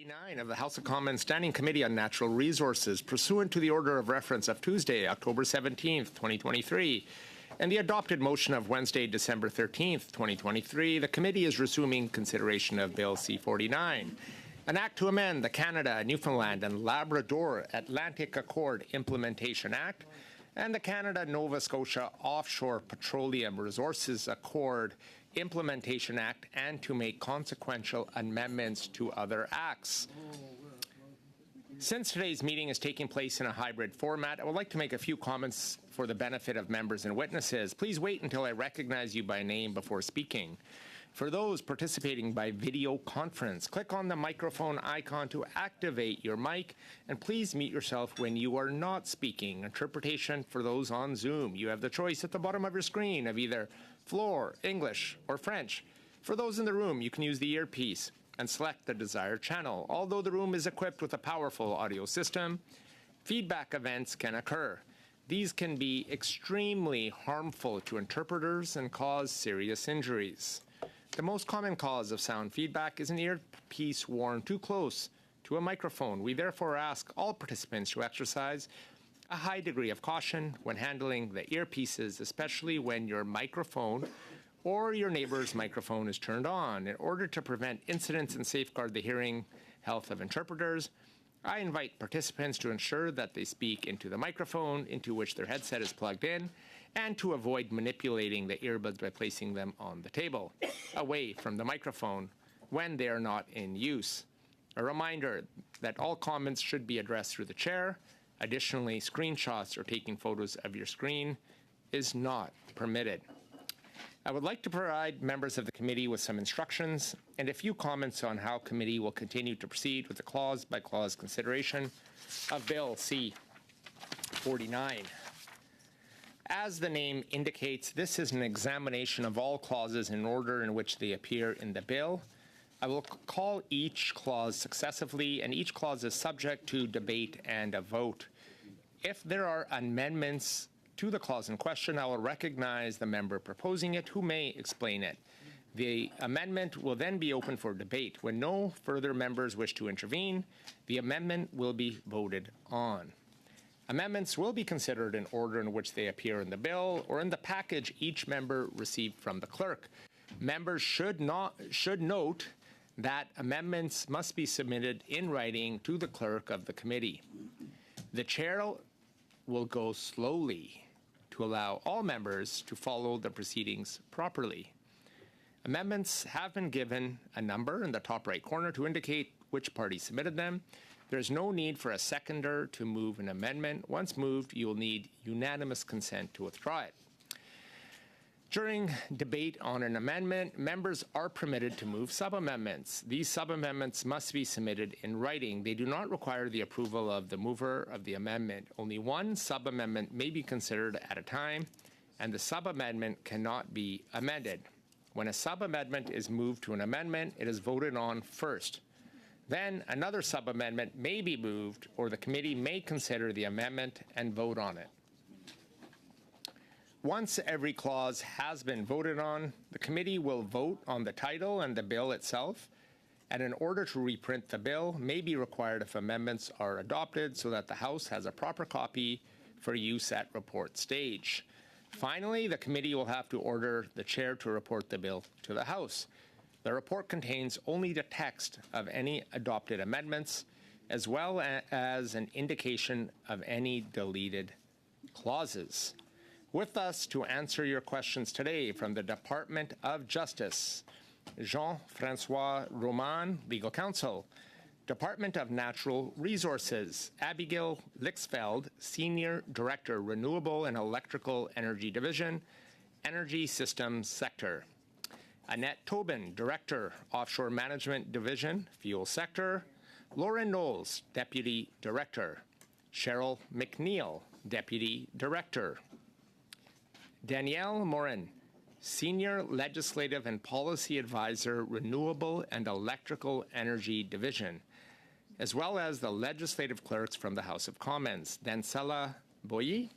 49 of the House of Commons Standing Committee on Natural Resources, pursuant to the order of reference of Tuesday, October 17, 2023, and the adopted motion of Wednesday, December 13, 2023, the committee is resuming consideration of Bill C-49, an act to amend the Canada, Newfoundland and Labrador Atlantic Accord Implementation Act and the Canada-Nova Scotia Offshore Petroleum Resources Accord Implementation Act, and to make consequential amendments to other acts. Since today's meeting is taking place in a hybrid format, I would like to make a few comments for the benefit of members and witnesses. Please wait until I recognize you by name before speaking. For those participating by video conference, click on the microphone icon to activate your mic, and please mute yourself when you are not speaking. Interpretation for those on Zoom. You have the choice at the bottom of your screen of either floor, English, or French. For those in the room, you can use the earpiece and select the desired channel. Although the room is equipped with a powerful audio system, feedback events can occur. These can be extremely harmful to interpreters and cause serious injuries. The most common cause of sound feedback is an earpiece worn too close to a microphone. We therefore ask all participants to exercise a high degree of caution when handling the earpieces, especially when your microphone or your neighbor's microphone is turned on. In order to prevent incidents and safeguard the hearing health of interpreters, I invite participants to ensure that they speak into the microphone into which their headset is plugged in, and to avoid manipulating the earbuds by placing them on the table, away from the microphone when they are not in use. A reminder that all comments should be addressed through the chair. Additionally, screenshots or taking photos of your screen is not permitted. I would like to provide members of the committee with some instructions and a few comments on how committee will continue to proceed with the clause-by-clause consideration of Bill C-49. As the name indicates, this is an examination of all clauses in order in which they appear in the bill. I will call each clause successively, and each clause is subject to debate and a vote. If there are amendments to the clause in question, I will recognize the member proposing it who may explain it. The amendment will then be open for debate. When no further members wish to intervene, the amendment will be voted on. Amendments will be considered in order in which they appear in the bill or in the package each member received from the clerk. Members should note that amendments must be submitted in writing to the clerk of the committee. The chair will go slowly to allow all members to follow the proceedings properly. Amendments have been given a number in the top right corner to indicate which party submitted them. There is no need for a seconder to move an amendment. Once moved, you will need unanimous consent to withdraw it. During debate on an amendment, members are permitted to move sub-amendments. These sub-amendments must be submitted in writing. They do not require the approval of the mover of the amendment. Only one sub-amendment may be considered at a time, and the sub-amendment cannot be amended. When a sub-amendment is moved to an amendment, it is voted on first. Then another sub-amendment may be moved, or the committee may consider the amendment and vote on it. Once every clause has been voted on, the committee will vote on the title and the bill itself, and in order to reprint the bill may be required if amendments are adopted so that the House has a proper copy for use at report stage. Finally, the committee will have to order the chair to report the bill to the House. The report contains only the text of any adopted amendments, as well as an indication of any deleted clauses. With us to answer your questions today from the Department of Justice, Jean-Francois Roman, Legal Counsel. Department of Natural Resources, Abigail Lixfeld, Senior Director, Renewable and Electrical Energy Division, Energy Systems Sector. Annette Tobin, Director, Offshore Management Division, Fuel Sector. Lauren Knowles, Deputy Director. Cheryl McNeil, Deputy Director. Danielle Morin, Senior Legislative and Policy Advisor, Renewable and Electrical Energy Division, as well as the legislative clerks from the House of Commons, Dancela Boyi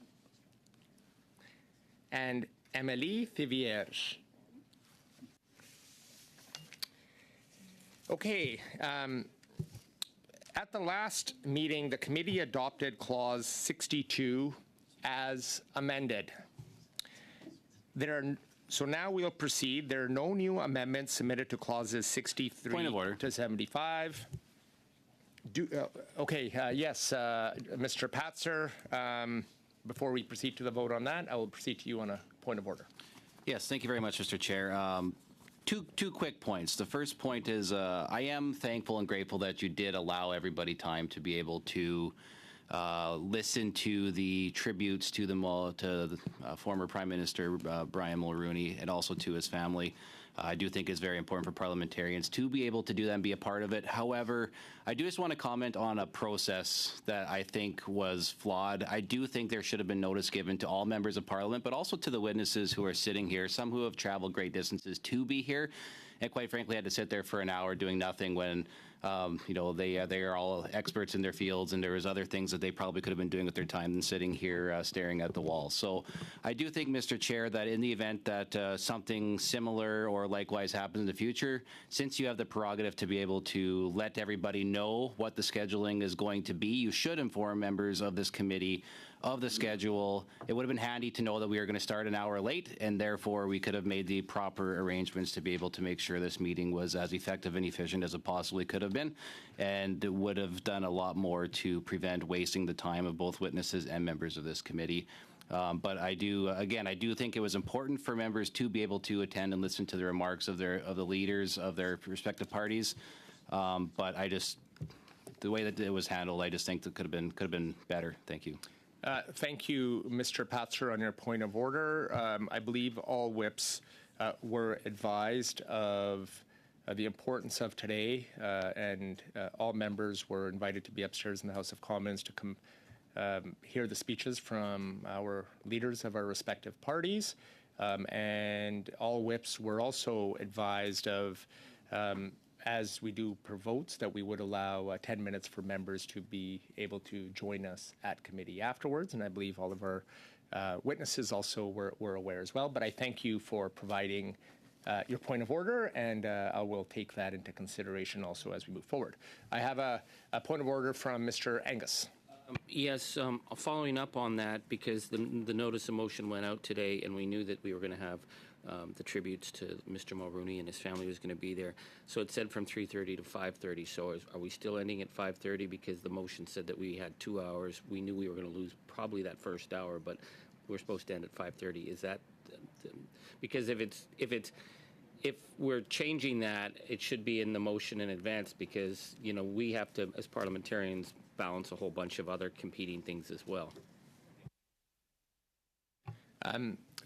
and Émilie Thivierge. Okay, at the last meeting, the committee adopted Clause 62 as amended. So now we'll proceed. There are no new amendments submitted to clauses 63 Point of order. to 75. Yes, Mr. Patzer, before we proceed to the vote on that, I will proceed to you on a point of order. Yes, thank you very much, Mr. Chair. Two quick points. The first point is I am thankful and grateful that you did allow everybody time to be able to listen to the tributes to the former Prime Minister Brian Mulroney and also to his family. I do think it's very important for parliamentarians to be able to do that and be a part of it. However, I do just want to comment on a process that I think was flawed. I do think there should have been notice given to all members of Parliament, but also to the witnesses who are sitting here, some who have traveled great distances to be here, and quite frankly had to sit there for an hour doing nothing when they are all experts in their fields, and there was other things that they probably could have been doing with their time than sitting here staring at the wall. So I do think, Mr. Chair, that in the event that something similar or likewise happens in the future, since you have the prerogative to be able to let everybody know what the scheduling is going to be, you should inform members of this committee of the schedule. It would have been handy to know that we were going to start an hour late, and therefore we could have made the proper arrangements to be able to make sure this meeting was as effective and efficient as it possibly could have been, and would have done a lot more to prevent wasting the time of both witnesses and members of this committee. But I do think it was important for members to be able to attend and listen to the remarks of the leaders of their respective parties. But the way that it was handled, I just think that could have been better. Thank you. Thank you, Mr. Patzer, on your point of order. I believe all whips were advised of the importance of today, and all members were invited to be upstairs in the House of Commons to come hear the speeches from our leaders of our respective parties. And all whips were also advised of, as we do per votes, that we would allow 10 minutes for members to be able to join us at committee afterwards. And I believe all of our witnesses also were aware as well. But I thank you for providing your point of order, and I will take that into consideration also as we move forward. I have a point of order from Mr. Angus. Yes, following up on that, because the notice of motion went out today, and we knew that we were going to have the tributes to Mr. Mulroney and his family was going to be there. So it said from 3:30 to 5:30. So are we still ending at 5:30? Because the motion said that we had 2 hours. We knew we were going to lose probably that first hour, but we're supposed to end at 5:30. Is that because if we're changing that, it should be in the motion in advance, because we have to, as parliamentarians, balance a whole bunch of other competing things as well.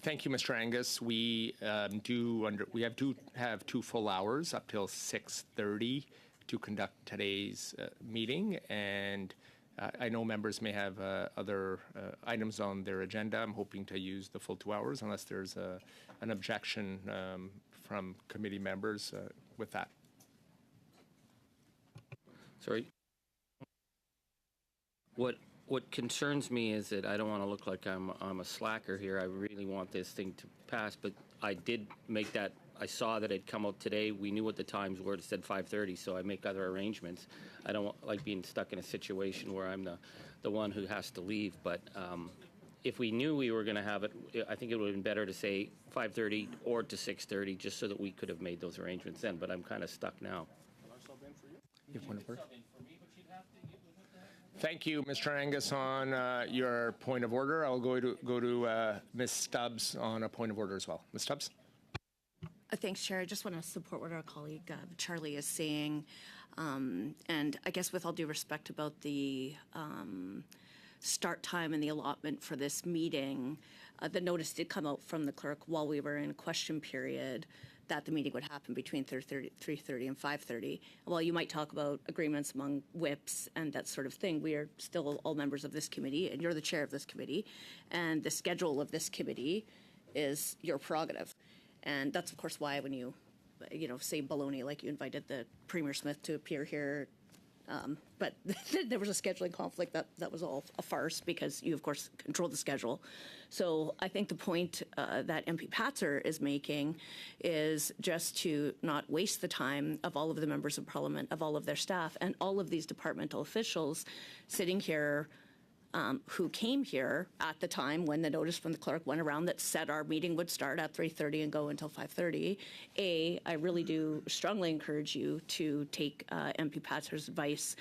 Thank you, Mr. Angus. We have 2 full hours up till 6:30 to conduct today's meeting, and I know members may have other items on their agenda. I'm hoping to use the full 2 hours unless there's an objection from committee members with that. Sorry. What concerns me is that I don't want to look like I'm a slacker here. I really want this thing to pass, but I did make that. I saw that it come out today. We knew what the times were. It said 5:30, so I make other arrangements. I don't like being stuck in a situation where I'm the one who has to leave. But if we knew we were going to have it, I think it would have been better to say 5:30 or to 6:30, just so that we could have made those arrangements then. But I'm kind of stuck now. Thank you, Mr. Angus, on your point of order. I'll go to Ms. Stubbs on a point of order as well. Ms. Stubbs. Thanks, Chair. I just want to support what our colleague Charlie is saying. And I guess with all due respect about the start time and the allotment for this meeting, the notice did come out from the clerk while we were in question period that the meeting would happen between 3:30 and 5:30. While you might talk about agreements among whips and that sort of thing, we are still all members of this committee, and you're the chair of this committee, and the schedule of this committee is your prerogative. And that's, of course, why when you say baloney, like you invited the Premier Smith to appear here But there was a scheduling conflict that was all a farce because you, of course, control the schedule. So I think the point that MP Patzer is making is just to not waste the time of all of the members of Parliament, of all of their staff, and all of these departmental officials sitting here who came here at the time when the notice from the clerk went around that said our meeting would start at 3:30 and go until 5:30. I really do strongly encourage you to take MP Patzer's advice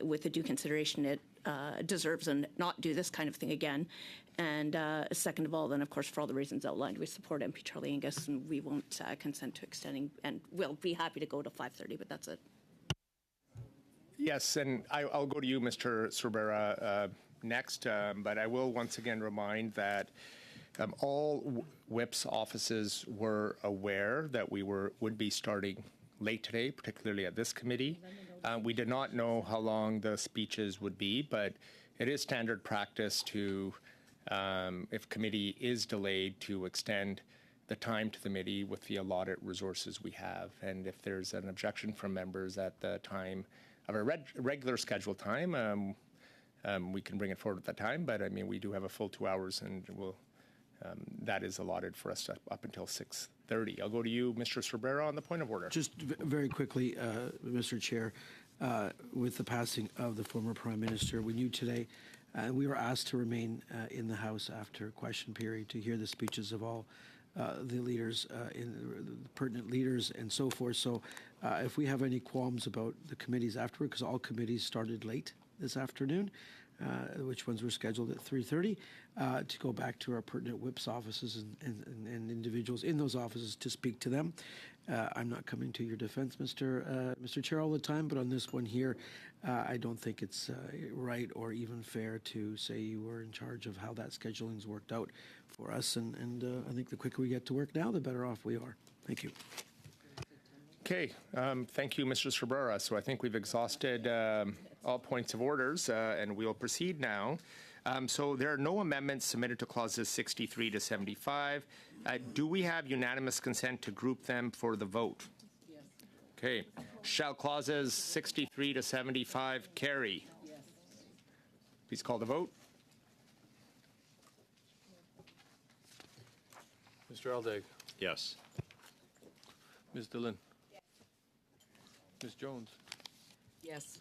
with the due consideration it deserves and not do this kind of thing again. And second of all, then, of course, for all the reasons outlined, we support MP Charlie Angus, and we won't consent to extending, and we'll be happy to go to 5:30, but that's it. Yes, and I'll go to you, Mr. Cervera, next, but I will once again remind that all WHIP's offices were aware that we would be starting late today, particularly at this committee. We did not know how long the speeches would be, but it is standard practice to, if committee is delayed, to extend the time to the committee with the allotted resources we have. And if there's an objection from members at the time of a regular scheduled time, we can bring it forward at that time. But I mean, we do have a full 2 hours, and that is allotted for us up until 6:30. I'll go to you, Mr. Cervera, on the point of order. Just very quickly, Mr. Chair, with the passing of the former Prime Minister, we knew today we were asked to remain in the House after question period to hear the speeches of all the leaders, the pertinent leaders, and so forth. So if we have any qualms about the committees afterward, because all committees started late this afternoon, which ones were scheduled at 3:30, to go back to our pertinent whips offices and individuals in those offices to speak to them. I'm not coming to your defense, Mr. Chair, all the time, but on this one here, I don't think it's right or even fair to say you were in charge of how that scheduling's worked out for us. And I think the quicker we get to work now, the better off we are. Thank you. Okay, thank you, Mr. Cervera. So I think we've exhausted all points of orders, and we'll proceed now. So there are no amendments submitted to clauses 63 to 75. Do we have unanimous consent to group them for the vote? Yes. Okay. Shall clauses 63 to 75 carry? Yes. Please call the vote. Mr. Aldag. Yes. Ms. Dillon. Ms. Jones. Yes.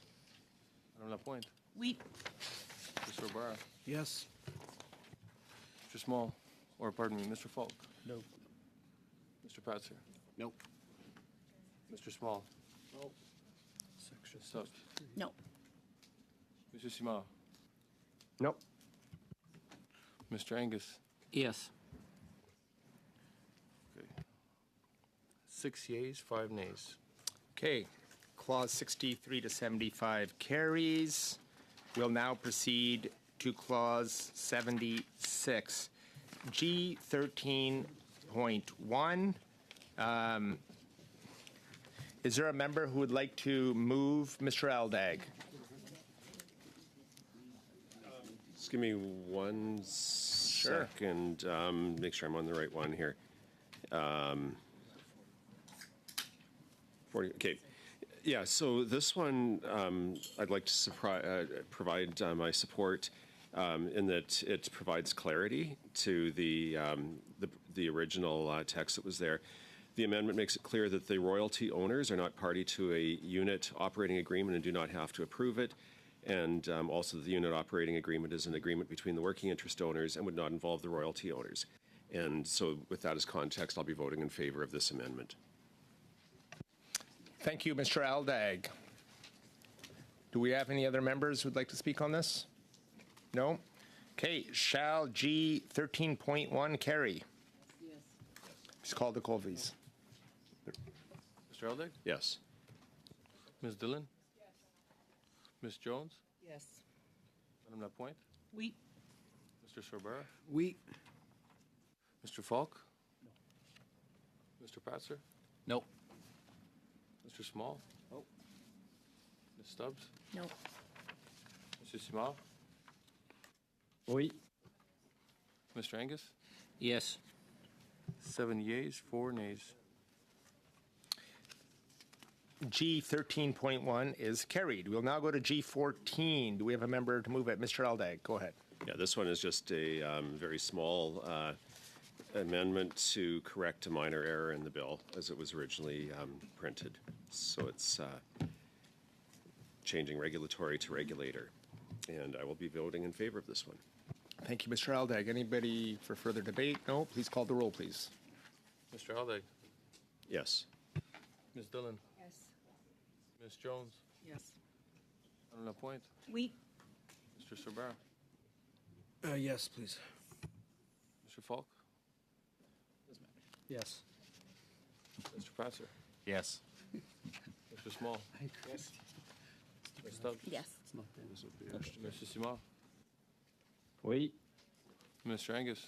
Madame Lapointe. Oui. Mr. O'Barra. Yes. Mr. Small. Or pardon me, Mr. Falk. No. Mr. Patzer. Nope. Mr. Small. No. Ms. Stubbs. No. Mr. Simao. No. Mr. Angus. Yes. Okay. 6 yeas, 5 nays. Okay. Clause 63 to 75 carries. We'll now proceed to clause 76. G13.1. Is there a member who would like to move Mr. Aldag? Just give me 1 second. Make sure I'm on the right one here. 40. Okay. Yeah. So this one, I'd like to provide my support in that it provides clarity to the original text that was there. The amendment makes it clear that the royalty owners are not party to a unit operating agreement and do not have to approve it. And also the unit operating agreement is an agreement between the working interest owners and would not involve the royalty owners. And so with that as context, I'll be voting in favor of this amendment. Thank you, Mr. Aldag. Do we have any other members who'd like to speak on this? No? Okay, shall G13.1 carry? Yes. Please call the call, please. Mr. Aldag. Yes. Ms. Dillon. Yes. Ms. Jones. Yes. Madame Lapointe. Oui. Mr. Sorbara. We. Mr. Falk. No. Mr. Patzer. Nope. Mr. Small. No. Ms. Stubbs. No. Mr. Simao. Oui. Mr. Angus. Yes. 7 yeas, 4 nays. G13.1 is carried. We'll now go to G14. Do we have a member to move it? Mr. Aldag, go ahead. Yeah, this one is just a very small amendment to correct a minor error in the bill as it was originally printed. So it's changing regulatory to regulator. And I will be voting in favor of this one. Thank you, Mr. Aldag. Anybody for further debate? No? Please call the roll, please. Mr. Aldag, Yes. Ms. Dillon, Yes. Ms. Jones, Yes. Madame Lapointe, We. Mr. Sorbara, Yes, please. Mr. Falk, Yes. Mr. Pratzer, Yes. Mr. Small, Yes. Ms. Stubbs, Yes. Mr. Simard, Oui. Mr. Angus.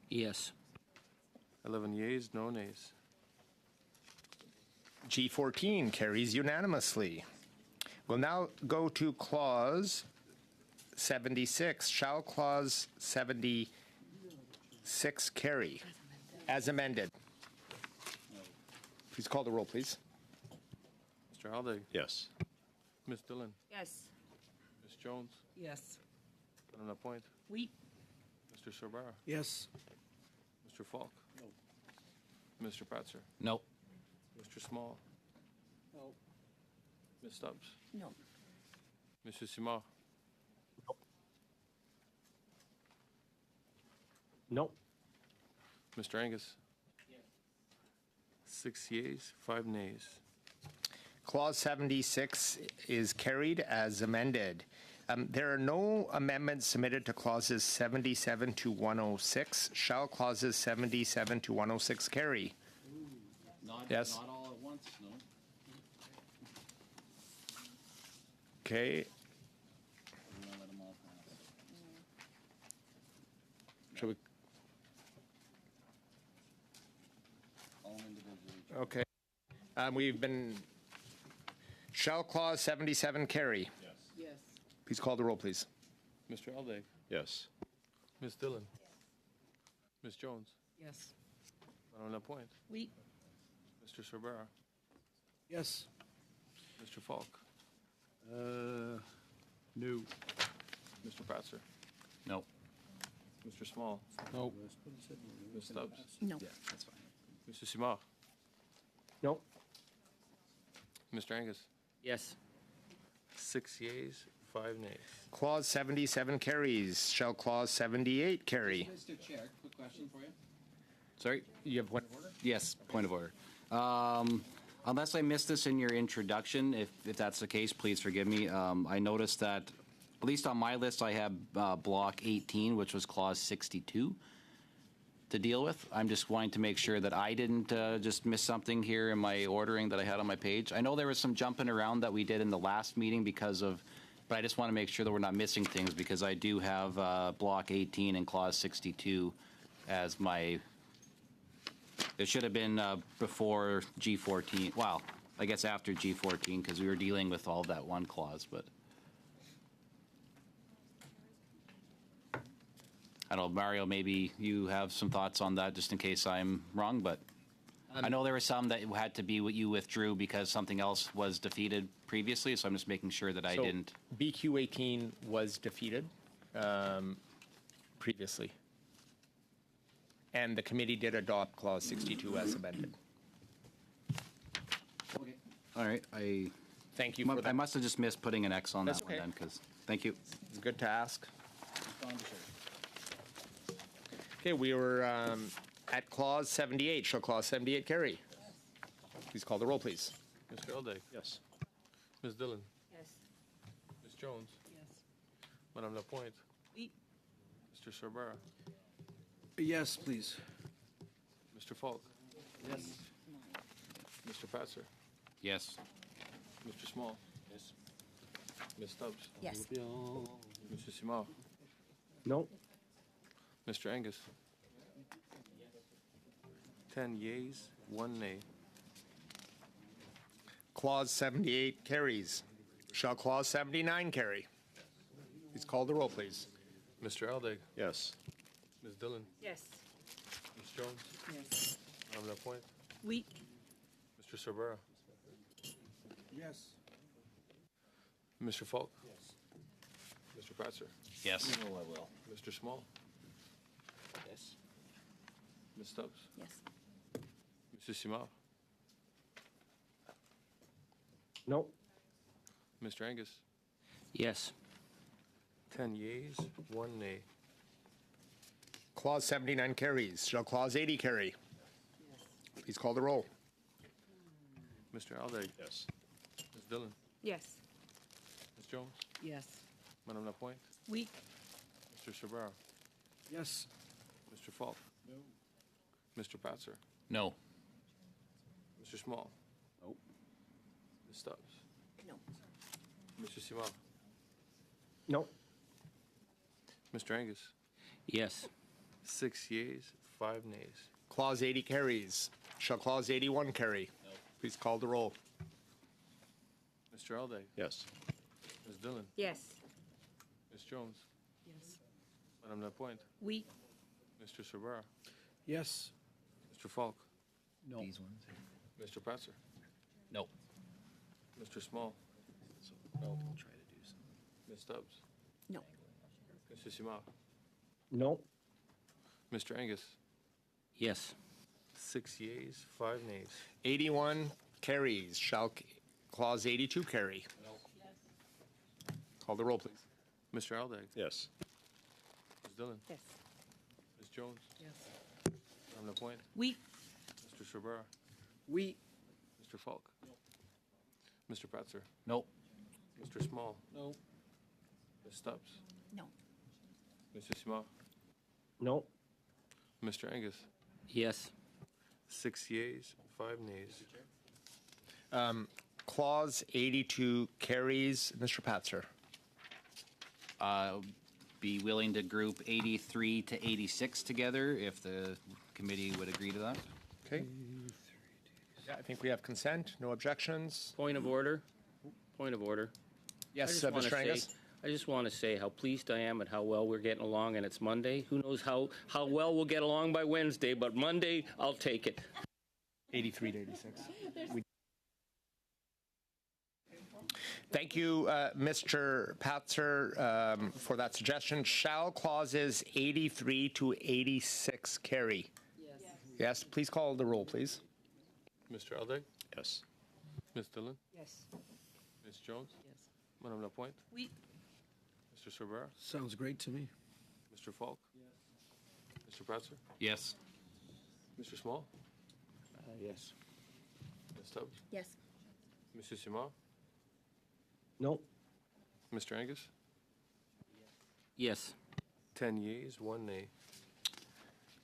Yes. 11 yeas, no nays. G14 carries unanimously. We'll now go to clause 76. Shall clause 76 carry as amended? Please call the roll, please. Mr. Aldag, Yes. Ms. Dillon, Yes. Ms. Jones, Yes. Madame Lapointe, We. Mr. Sorbara, Yes. Mr. Falk, Mr. Pratzer, Nope. Mr. Small, Ms. Stubbs, No. Mr. Simard, Nope. Mr. Angus. 6 yeas, 5 nays. Clause 76 is carried as amended. There are no amendments submitted to clauses 77 to 106. Shall clauses 77 to 106 carry? Yes. Not all at once, no. Okay. Shall we? Okay. We've been. Shall clause 77 carry? Yes. Please call the roll, please. Mr. Aldag, Yes. Ms. Dillon, Ms. Jones, Yes. Madame Lapointe, We. Mr. Sorbara, Yes. Mr. Falk, No. Mr. Pratzer, Nope. Mr. Small, Nope. Ms. Stubbs, No. That's fine. Mr. Simard, Nope. Mr. Angus. Yes. 6 yeas, 5 nays. Clause 77 carries. Shall clause 78 carry? Mr. Chair, quick question for you. Sorry? You have one. Yes, point of order. Unless I missed this in your introduction, if that's the case, please forgive me. I noticed that, at least on my list, I have block 18, which was clause 62 to deal with. I'm just wanting to make sure that I didn't just miss something here in my ordering that I had on my page. I know there was some jumping around that we did in the last meeting but I just want to make sure that we're not missing things because I do have block 18 and clause 62 as my. It should have been before G14. Well, I guess after G14 because we were dealing with all that one clause, but. I don't know, Mario, maybe you have some thoughts on that just in case I'm wrong, but I know there were some that had to be what you withdrew because something else was defeated previously, so I'm just making sure that I So didn't. BQ 18 was defeated previously. And the committee did adopt clause 62 as amended. All right, Thank you for I that. must have just missed putting an X on That's that one okay. then, because, thank you. It's good to ask. Okay, we were at clause 78. Shall clause 78 carry? Please call the roll, please. Mr. Aldag, Yes. Ms. Dillon, Yes. Ms. Jones, Yes. Madame Lapointe, We. Mr. Sorbara, Yes, please. Mr. Falk, Yes. Mr. Pratzer, Yes. Mr. Small, Ms. Stubbs, Yes. Mr. Simard, Nope. Mr. Angus. 10 yeas, 1 nay. Clause 78 carries. Shall clause 79 carry? Please call the roll, please. Mr. Aldag, Yes. Ms. Dillon, Yes. Ms. Jones, Yes. Madame Lapointe, We. Mr. Sorbara, Yes. Mr. Falk? Mr. Pratzer? Yes. Mr. Small? Yes. Ms. Stubbs? Yes. Mr. Simard? No. Mr. Angus? Yes. 10 yeas, 1 nay. Clause 79 carries. Shall Clause 80 carry? Please call the roll. Mr. Aldag? Yes. Ms. Dillon? Yes. Ms. Jones? Yes. Madame Lapointe? Weak. Mr. Sabara? Yes. Mr. Falk? No. Mr. Patzer? No. Mr. Small? Nope. Ms. Stubbs? No. Mr. Simard? No. Mr. Angus? Yes. 6 yeas, 5 nays. Clause 80 carries. Shall Clause 81 carry? Please call the roll. Mr. Aldag? Yes. Ms. Dillon? Yes. Ms. Jones? Yes. Madame Lapointe? Weak. Mr. Sabara? Yes. Mr. Falk? No. Mr. Patzer? No. Mr. Small? No. Try to do some. Ms. Stubbs? No. Mr. Simard? No. Mr. Angus? Yes. 6 yeas, 5 nays. 81 carries. Shall Clause 82 carry? Call the roll, please. Mr. Aldag? Yes. Ms. Dillon? Yes. Ms. Jones? Yes. Madame Lapointe? Weak. Mr. Sabara? We. Mr. Falk? Mr. Patzer? Nope. Mr. Small? No. Ms. Stubbs? No. Mr. Simard? No. Mr. Angus? Yes. 6 yeas, 5 nays. Clause 82 carries. Mr. Patzer. Be willing to group 83 to 86 together if the committee would agree to that. Okay. Yeah, I think we have consent. No objections. Point of order. Point of order. Yes, wanna Mr. Angus. I just want to say how pleased I am at how well we're getting along, and it's Monday. Who knows how well we'll get along by Wednesday, but Monday, I'll take it. 83 to 86. Thank you, Mr. Patzer, for that suggestion. Shall clauses 83 to 86 carry? Yes. Yes, please call the roll, please. Mr. Aldag? Yes. Ms. Dillon? Yes. Ms. Jones? Yes. Madame Lapointe? Weak. Mr. Sabara? Sounds great to me. Mr. Falk? Mr. Pratzer? Yes. Mr. Small? Yes. Ms. Stubbs? Yes. Mr. Simard? No. Mr. Angus? Yes. 10 yeas, 1 nay.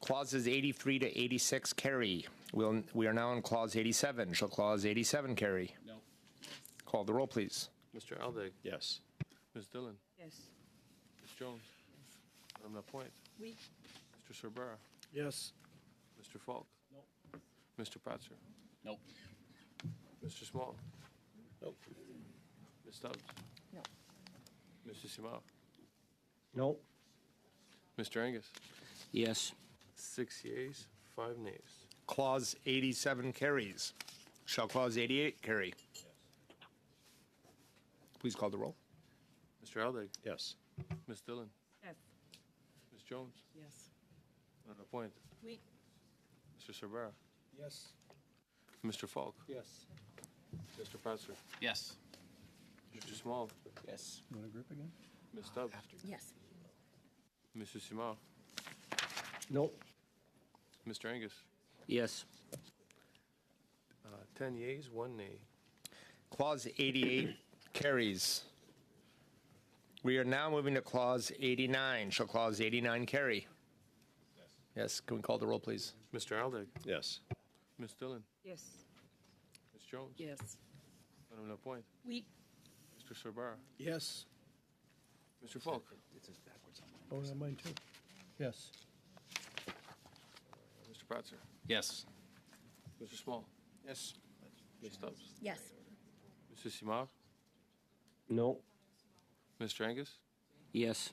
Clauses 83 to 86 carry. We are now on clause 87. Shall clause 87 carry? No. Call the roll, please. Mr. Aldag? Yes. Ms. Dillon? Yes. Ms. Jones? Madame Lapointe? Weak. Mr. Sabara? Yes. Mr. Falk? Mr. Pratzer? Nope. Mr. Small? Nope. Ms. Stubbs? No. Mr. Simard? No. Mr. Angus? Yes. 6 yeas, 5 nays. Clause 87 carries. Shall clause 88 carry? Please call the roll. Mr. Aldag? Yes. Ms. Dillon? Yes. Ms. Jones? Yes. Madame Lapointe? Weak. Mr. Sabara? Yes. Mr. Falk? Yes. Mr. Pratzer? Yes. Mr. Small? Yes. You want to group again? Ms. Stubbs? Yes. Mr. Simard? No. Mr. Angus? Yes. 10 yeas, 1 nay. Clause 88 carries. We are now moving to clause 89. Shall clause 89 carry? Yes. Can we call the roll, please? Mr. Aldag? Yes. Ms. Dillon? Yes. Ms. Jones? Yes. Madame Lapointe? Weak. Mr. Sabara? Yes. Mr. Falk? Oh, yeah, mine too. Yes. Mr. Pratzer? Yes. Mr. Small? Yes. Ms. Stubbs? Yes. Mr. Simard? No. Mr. Angus? Yes.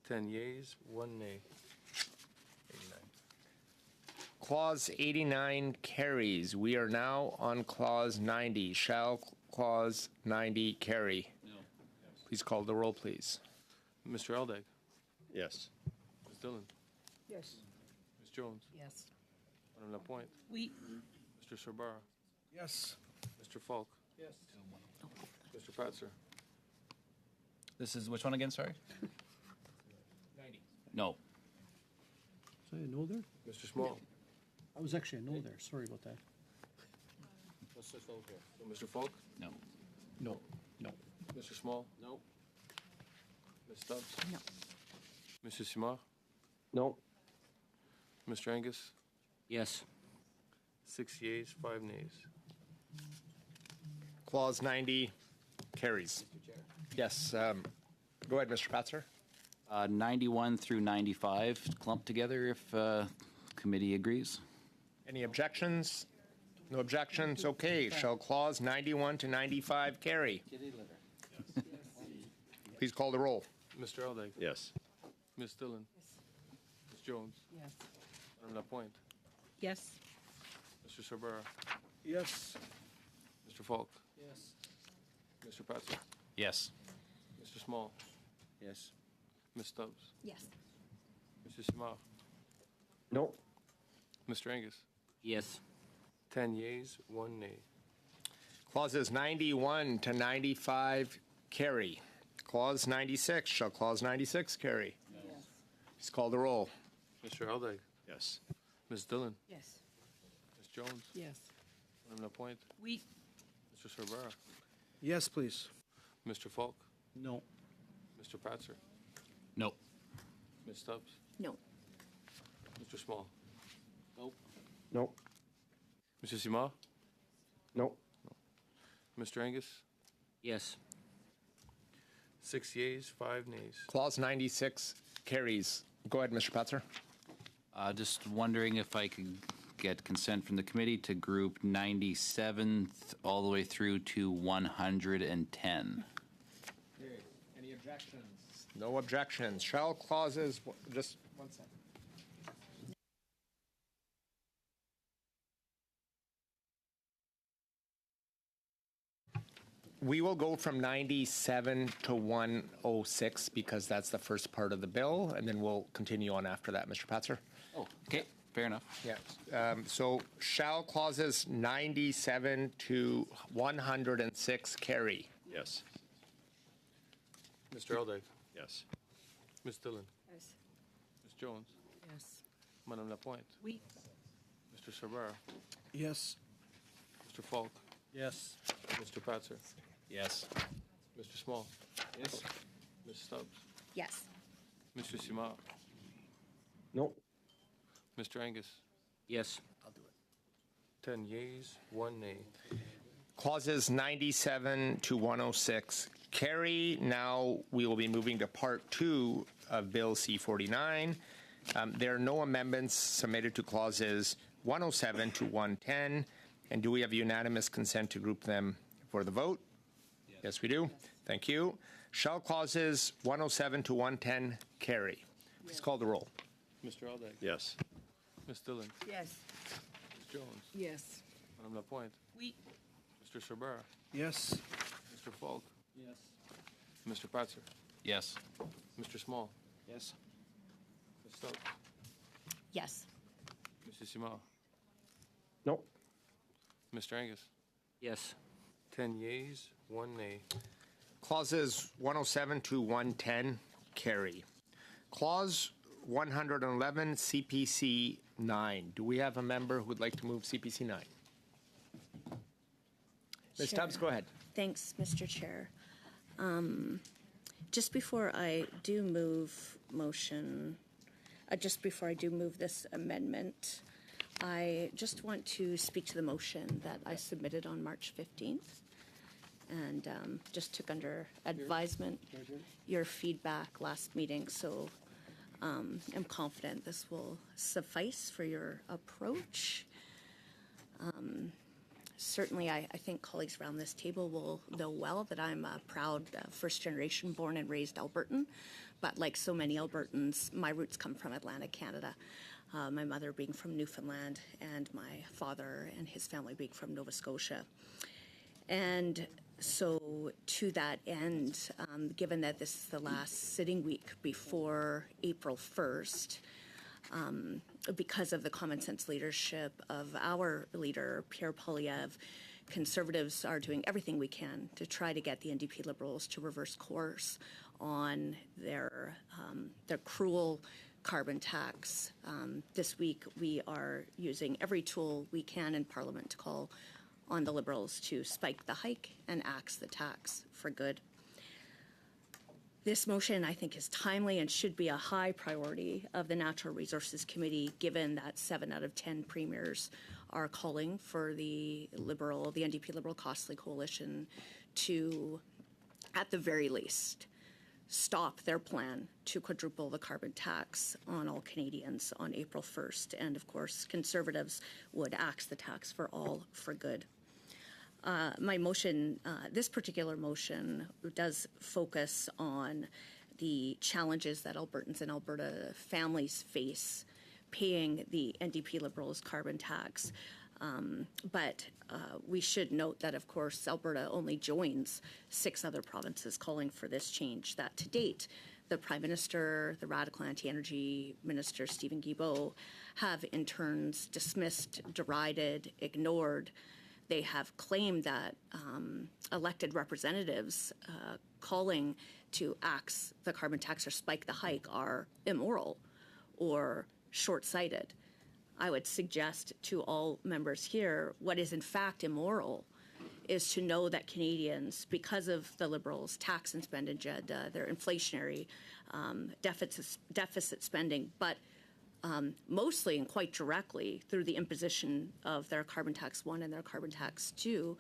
10 yeas, 1 nay. Clause 89 carries. We are now on clause 90. Shall Clause 90 carry? No. Please call the roll, please. Mr. Aldag, Yes. Ms. Dillon, Yes. Ms. Jones, Yes. Madame Lapointe, Oui. Mr. Sorbara, Yes. Mr. Falk, Yes. Mr. Patzer, This is which one again, sorry? 90. No. Was I a no there? Mr. Small. I was actually a no there. Sorry about that. Let's just vote here. So Mr. Falk, No. No. No. Mr. Small, No. Ms. Stubbs, No. Mr. Simard, No. Mr. Angus, Yes. 6 yeas, 5 nays. Clause 90 carries. Yes. Go ahead, Mr. Patzer. 91 through 95 clumped together if committee agrees. Any objections? No objections? Okay. Shall clause 91 to 95 carry? Please call the roll. Mr. Aldag, Yes. Ms. Dillon, Ms. Jones, Yes. Madame Lapointe, Yes. Mr. Sorbara, Yes. Mr. Falk, Yes. Mr. Patzer, Yes. Mr. Small, Yes. Ms. Stubbs, Yes. Mr. Simard, No. Mr. Angus, Yes. 10 yeas, 1 nay. Clauses 91 to 95 carry. Clause 96. Shall clause 96 carry? Yes. Please call the roll. Mr. Aldag, Yes. Ms. Dillon, Yes. Ms. Jones, Yes. Madame Lapointe, Oui. Mr. Sorbara, Yes, please. Mr. Falk, No. Mr. Patzer, No. Ms. Stubbs, No. Mr. Small, No. Mr. Simard, No. Mr. Angus, Yes. 6 yeas, 5 nays. Clause 96 carries. Go ahead, Mr. Patzer. Just wondering if I could get consent from the committee to group 97 all the way through to 110. Any objections? No objections. Shall clauses, just one second. We will go from 97 to 106 because that's the first part of the bill, and then we'll continue on after that, Mr. Patzer. Oh, okay, fair enough. Yeah. So shall clauses 97 to 106 carry? Yes. Mr. Aldag, Yes. Ms. Dillon, Yes. Ms. Jones, Yes. Madame Lapointe, Oui. Mr. Sorbara, Yes. Mr. Falk, Yes. Mr. Patzer, Yes. Mr. Small, Yes. Ms. Stubbs, Yes. Mr. Simard, No. Mr. Angus, Yes. 10 yeas, 1 nay. Clauses 97 to 106 carry. Now we will be moving to Part 2 of Bill C-49. There are no amendments submitted to clauses 107 to 110. And do we have unanimous consent to group them for the vote? Yes, we do. Thank you. Shall clauses 107 to 110 carry? Please call the roll. Mr. Aldag, Yes. Ms. Dillon, Yes. Ms. Jones, Yes. Madame Lapointe, Oui. Mr. Sorbara, Yes. Mr. Falk, Yes. Mr. Patzer, Yes. Mr. Small, Yes. Ms. Stubbs, Yes. Mr. Simard, No. Mr. Angus, Yes. 10 yeas, 1 nay. Clauses 107 to 110 carry. Clause 111 CPC 9. Do we have a member who would like to move CPC 9? Ms. Stubbs, Sure. go ahead. Thanks, Mr. Chair. Just before I do move this amendment, I just want to speak to the motion that I submitted on March 15th and just took under advisement your feedback last meeting. So I'm confident this will suffice for your approach. Certainly, I think colleagues around this table will know well that I'm a proud first-generation born and raised Albertan. But like so many Albertans, my roots come from Atlantic Canada. My mother being from Newfoundland and my father and his family being from Nova Scotia. And So to that end, given that this is the last sitting week before April 1st, because of the common sense leadership of our leader, Pierre Poilievre, Conservatives are doing everything we can to try to get the NDP Liberals to reverse course on their cruel carbon tax. This week, we are using every tool we can in Parliament to call on the Liberals to spike the hike and axe the tax for good. This motion, I think, is timely and should be a high priority of the Natural Resources Committee, given that 7 out of 10 premiers are calling for the NDP Liberal Costly Coalition to, at the very least, stop their plan to quadruple the carbon tax on all Canadians on April 1st. And of course, Conservatives would axe the tax for all for good. My motion, this particular motion, does focus on the challenges that Albertans and Alberta families face paying the NDP Liberals carbon tax. But we should note that, of course, Alberta only joins 6 other provinces calling for this change, that to date, the Prime Minister, the Radical Anti-Energy Minister, Stephen Guilbeault, have in turns dismissed, derided, ignored. They have claimed that elected representatives calling to axe the carbon tax or spike the hike are immoral or short-sighted. I would suggest to all members here what is in fact immoral is to know that Canadians, because of the Liberals' tax and spend agenda, their inflationary deficit spending, but mostly and quite directly through the imposition of their Carbon Tax 1 and their Carbon Tax 2,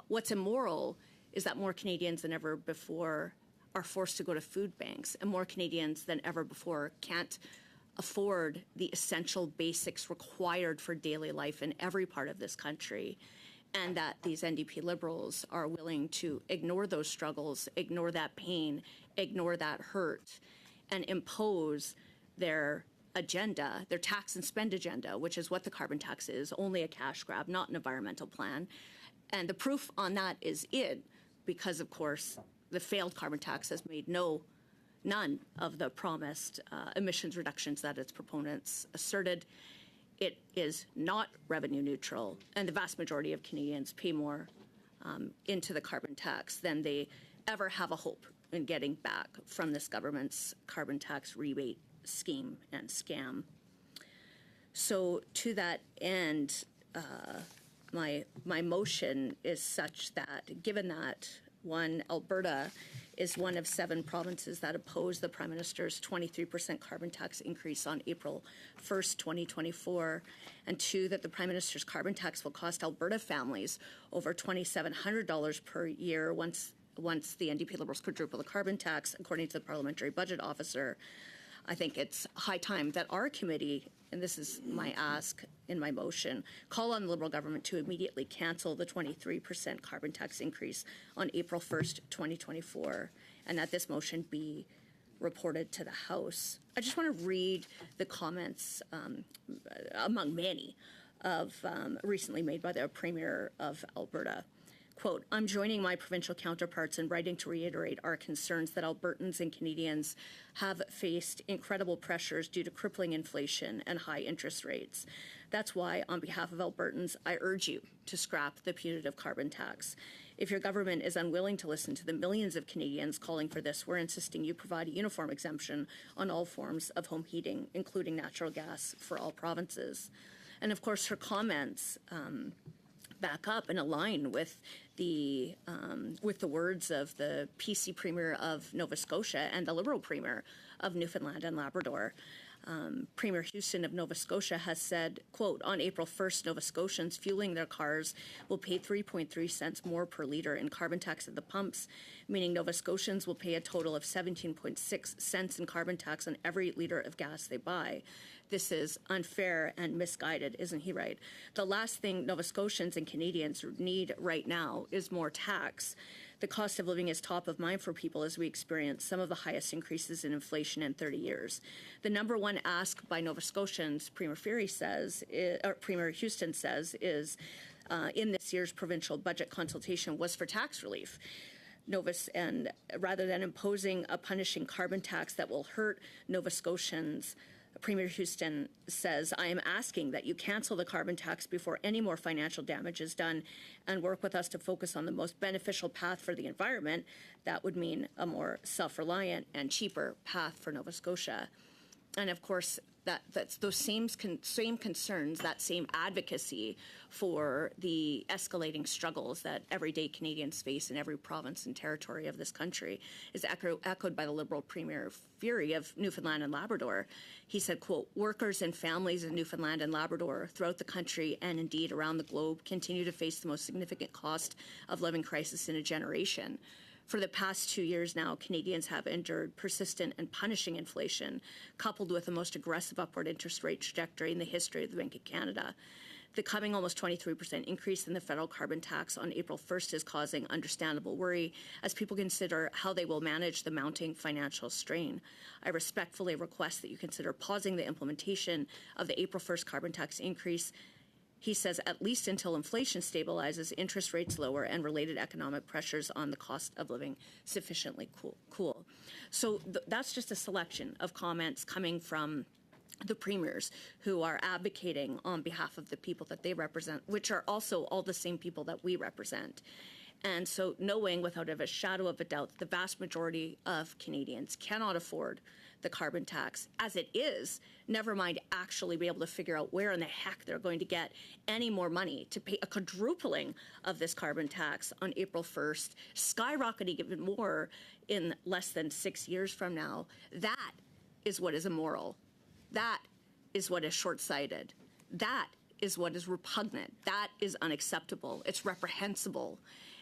what's immoral is that more Canadians than ever before are forced to go to food banks, and more Canadians than ever before can't afford the essential basics required for daily life in every part of this country, and that these NDP Liberals are willing to ignore those struggles, ignore that pain, ignore that hurt, and impose their agenda, their tax and spend agenda, which is what the carbon tax is, only a cash grab, not an environmental plan. And the proof on that is because, of course, the failed carbon tax has made none of the promised emissions reductions that its proponents asserted. It is not revenue neutral, and the vast majority of Canadians pay more into the carbon tax than they ever have a hope in getting back from this government's carbon tax rebate scheme and scam. So to that end, my motion is such that, given that, one, Alberta is one of 7 provinces that oppose the Prime Minister's 23% carbon tax increase on April 1st, 2024, and 2, that the Prime Minister's carbon tax will cost Alberta families over $2,700 per year once the NDP Liberals quadruple the carbon tax, according to the Parliamentary Budget Officer. I think it's high time that our committee, and this is my ask in my motion, call on the Liberal government to immediately cancel the 23% carbon tax increase on April 1st, 2024, and that this motion be reported to the House. I just want to read the comments, among many, of recently made by the Premier of Alberta. Quote, I'm joining my provincial counterparts in writing to reiterate our concerns that Albertans and Canadians have faced incredible pressures due to crippling inflation and high interest rates. That's why, on behalf of Albertans, I urge you to scrap the punitive carbon tax. If your government is unwilling to listen to the millions of Canadians calling for this, we're insisting you provide a uniform exemption on all forms of home heating, including natural gas, for all provinces. And of course, her comments back up and align with the words of the PC Premier of Nova Scotia and the Liberal Premier of Newfoundland and Labrador. Premier Houston of Nova Scotia has said, quote, on April 1st, Nova Scotians fueling their cars will pay 3.3 cents more per litre in carbon tax at the pumps, meaning Nova Scotians will pay a total of 17.6 cents in carbon tax on every litre of gas they buy. This is unfair and misguided, isn't he right? The last thing Nova Scotians and Canadians need right now is more tax. The cost of living is top of mind for people as we experience some of the highest increases in inflation in 30 years. The number one ask by Nova Scotians, Premier Houston says, is in this year's provincial budget consultation was for tax relief. And rather than imposing a punishing carbon tax that will hurt Nova Scotians, Premier Houston says, I am asking that you cancel the carbon tax before any more financial damage is done and work with us to focus on the most beneficial path for the environment. That would mean a more self-reliant and cheaper path for Nova Scotia. And of course, that's those same concerns, that same advocacy for the escalating struggles that everyday Canadians face in every province and territory of this country is echoed by the Liberal Premier Fury of Newfoundland and Labrador. He said, quote, workers and families in Newfoundland and Labrador throughout the country and indeed around the globe continue to face the most significant cost of living crisis in a generation. For the past 2 years now, Canadians have endured persistent and punishing inflation, coupled with the most aggressive upward interest rate trajectory in the history of the Bank of Canada. The coming almost 23% increase in the federal carbon tax on April 1st is causing understandable worry as people consider how they will manage the mounting financial strain. I respectfully request that you consider pausing the implementation of the April 1st carbon tax increase. He says at least until inflation stabilizes, interest rates lower, and related economic pressures on the cost of living sufficiently cool. So that's just a selection of comments coming from the premiers who are advocating on behalf of the people that they represent, which are also all the same people that we represent. And so knowing without a shadow of a doubt that the vast majority of Canadians cannot afford the carbon tax as it is, never mind actually be able to figure out where in the heck they're going to get any more money to pay a quadrupling of this carbon tax on April 1st, skyrocketing even more in less than 6 years from now. That is what is immoral. That is what is short-sighted. That is what is repugnant. That is unacceptable. It's reprehensible.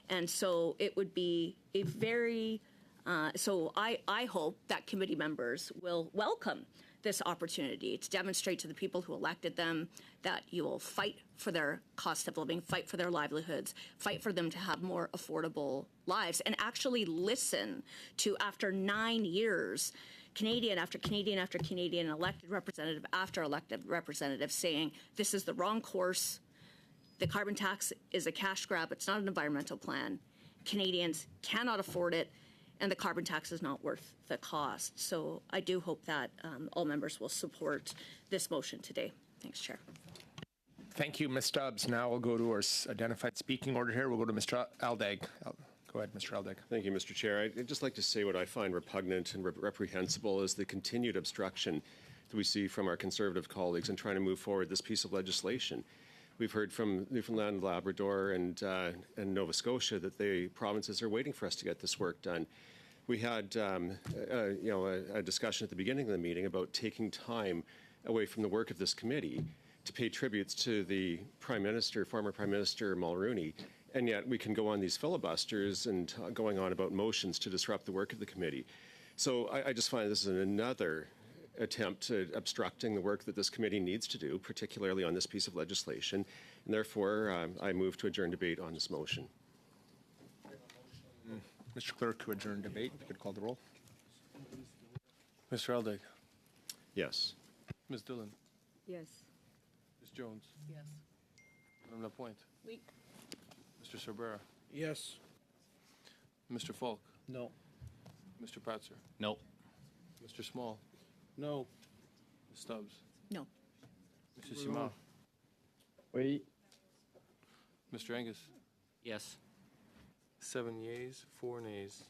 And so it would be a very, so I hope that committee members will welcome this opportunity to demonstrate to the people who elected them that you will fight for their cost of living, fight for their livelihoods, fight for them to have more affordable lives, and actually listen to, after 9 years, Canadian after Canadian after Canadian, elected representative after elected representative saying this is the wrong course. The carbon tax is a cash grab. It's not an environmental plan. Canadians cannot afford it, and the carbon tax is not worth the cost. So I do hope that all members will support this motion today. Thanks, Chair. Thank you, Ms. Stubbs. Now we'll go to our identified speaking order here. We'll go to Mr. Aldag. Go ahead, Mr. Aldag. Thank you, Mr. Chair. I'd just like to say what I find repugnant and reprehensible is the continued obstruction that we see from our Conservative colleagues in trying to move forward this piece of legislation. We've heard from Newfoundland, Labrador, and Nova Scotia that the provinces are waiting for us to get this work done. We had a discussion at the beginning of the meeting about taking time away from the work of this committee to pay tributes to the Prime Minister, former Prime Minister Mulroney, and yet we can go on these filibusters and going on about motions to disrupt the work of the committee. So I just find this is another attempt at obstructing the work that this committee needs to do, particularly on this piece of legislation, and therefore I move to adjourn debate on this motion. Mr. Clerk, to adjourn debate. If you could call the roll. Mr. Aldag, Yes. Ms. Dillon, Yes. Ms. Jones, Yes. Madame Lapointe, Oui. Mr. Sorbera, Yes. Mr. Falk, No. Mr. Patzer, No. Mr. Small, No. Ms. Stubbs, No. Mrs. Simard, Oui. Mr. Angus. Yes. 7 yeas, 4 nays.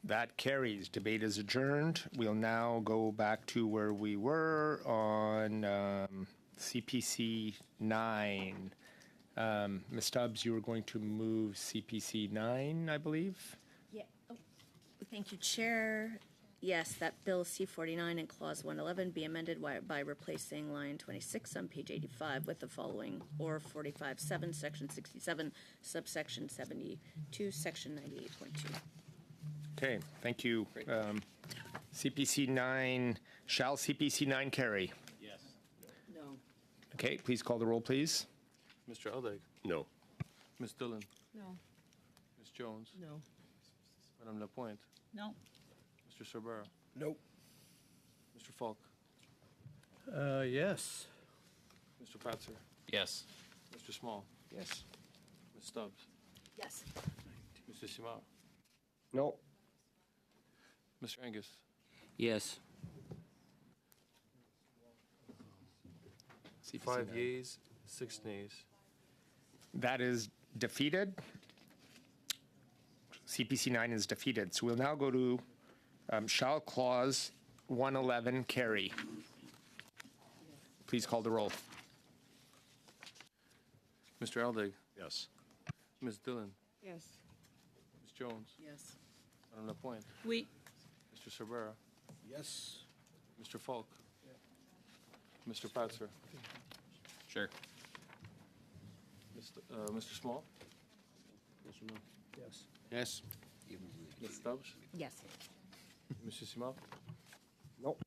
That carries. Debate is adjourned. We'll now go back to where we were on CPC 9. Ms. Stubbs, you were going to move CPC 9, I believe? Yeah. Oh. Thank you, Chair. Yes, that Bill C-49 in Clause 111 be amended by replacing line 26 on page 85 with the following, or 45.7, section 67, subsection 72, section 98.2. Okay, thank you. CPC 9, shall CPC 9 carry? Yes. No. Okay, please call the roll, please. Mr. Aldag, No. Ms. Dillon, No. Ms. Jones, No. Madame Lapointe, No. Mr. Sorbera, Nope. Mr. Falk, Yes. Mr. Patzer, Yes. Mr. Small, Yes. Ms. Stubbs. Yes. Mr. Simard. No. Mr. Angus. Yes. 5 yeas, 6 nays. That is defeated. CPC 9 is defeated. So we'll now go to shall clause 111 carry. Please call the roll. Mr. Aldig. Yes. Ms. Dillon. Yes. Ms. Jones. Yes. Madame Lapointe. Oui. Mr. Cervera. Yes. Mr. Falk. Mr. Patzer. Sure. Mr. Small. Yes or no? Yes. Yes. Ms. Stubbs. Yes. Mr. Simard. No.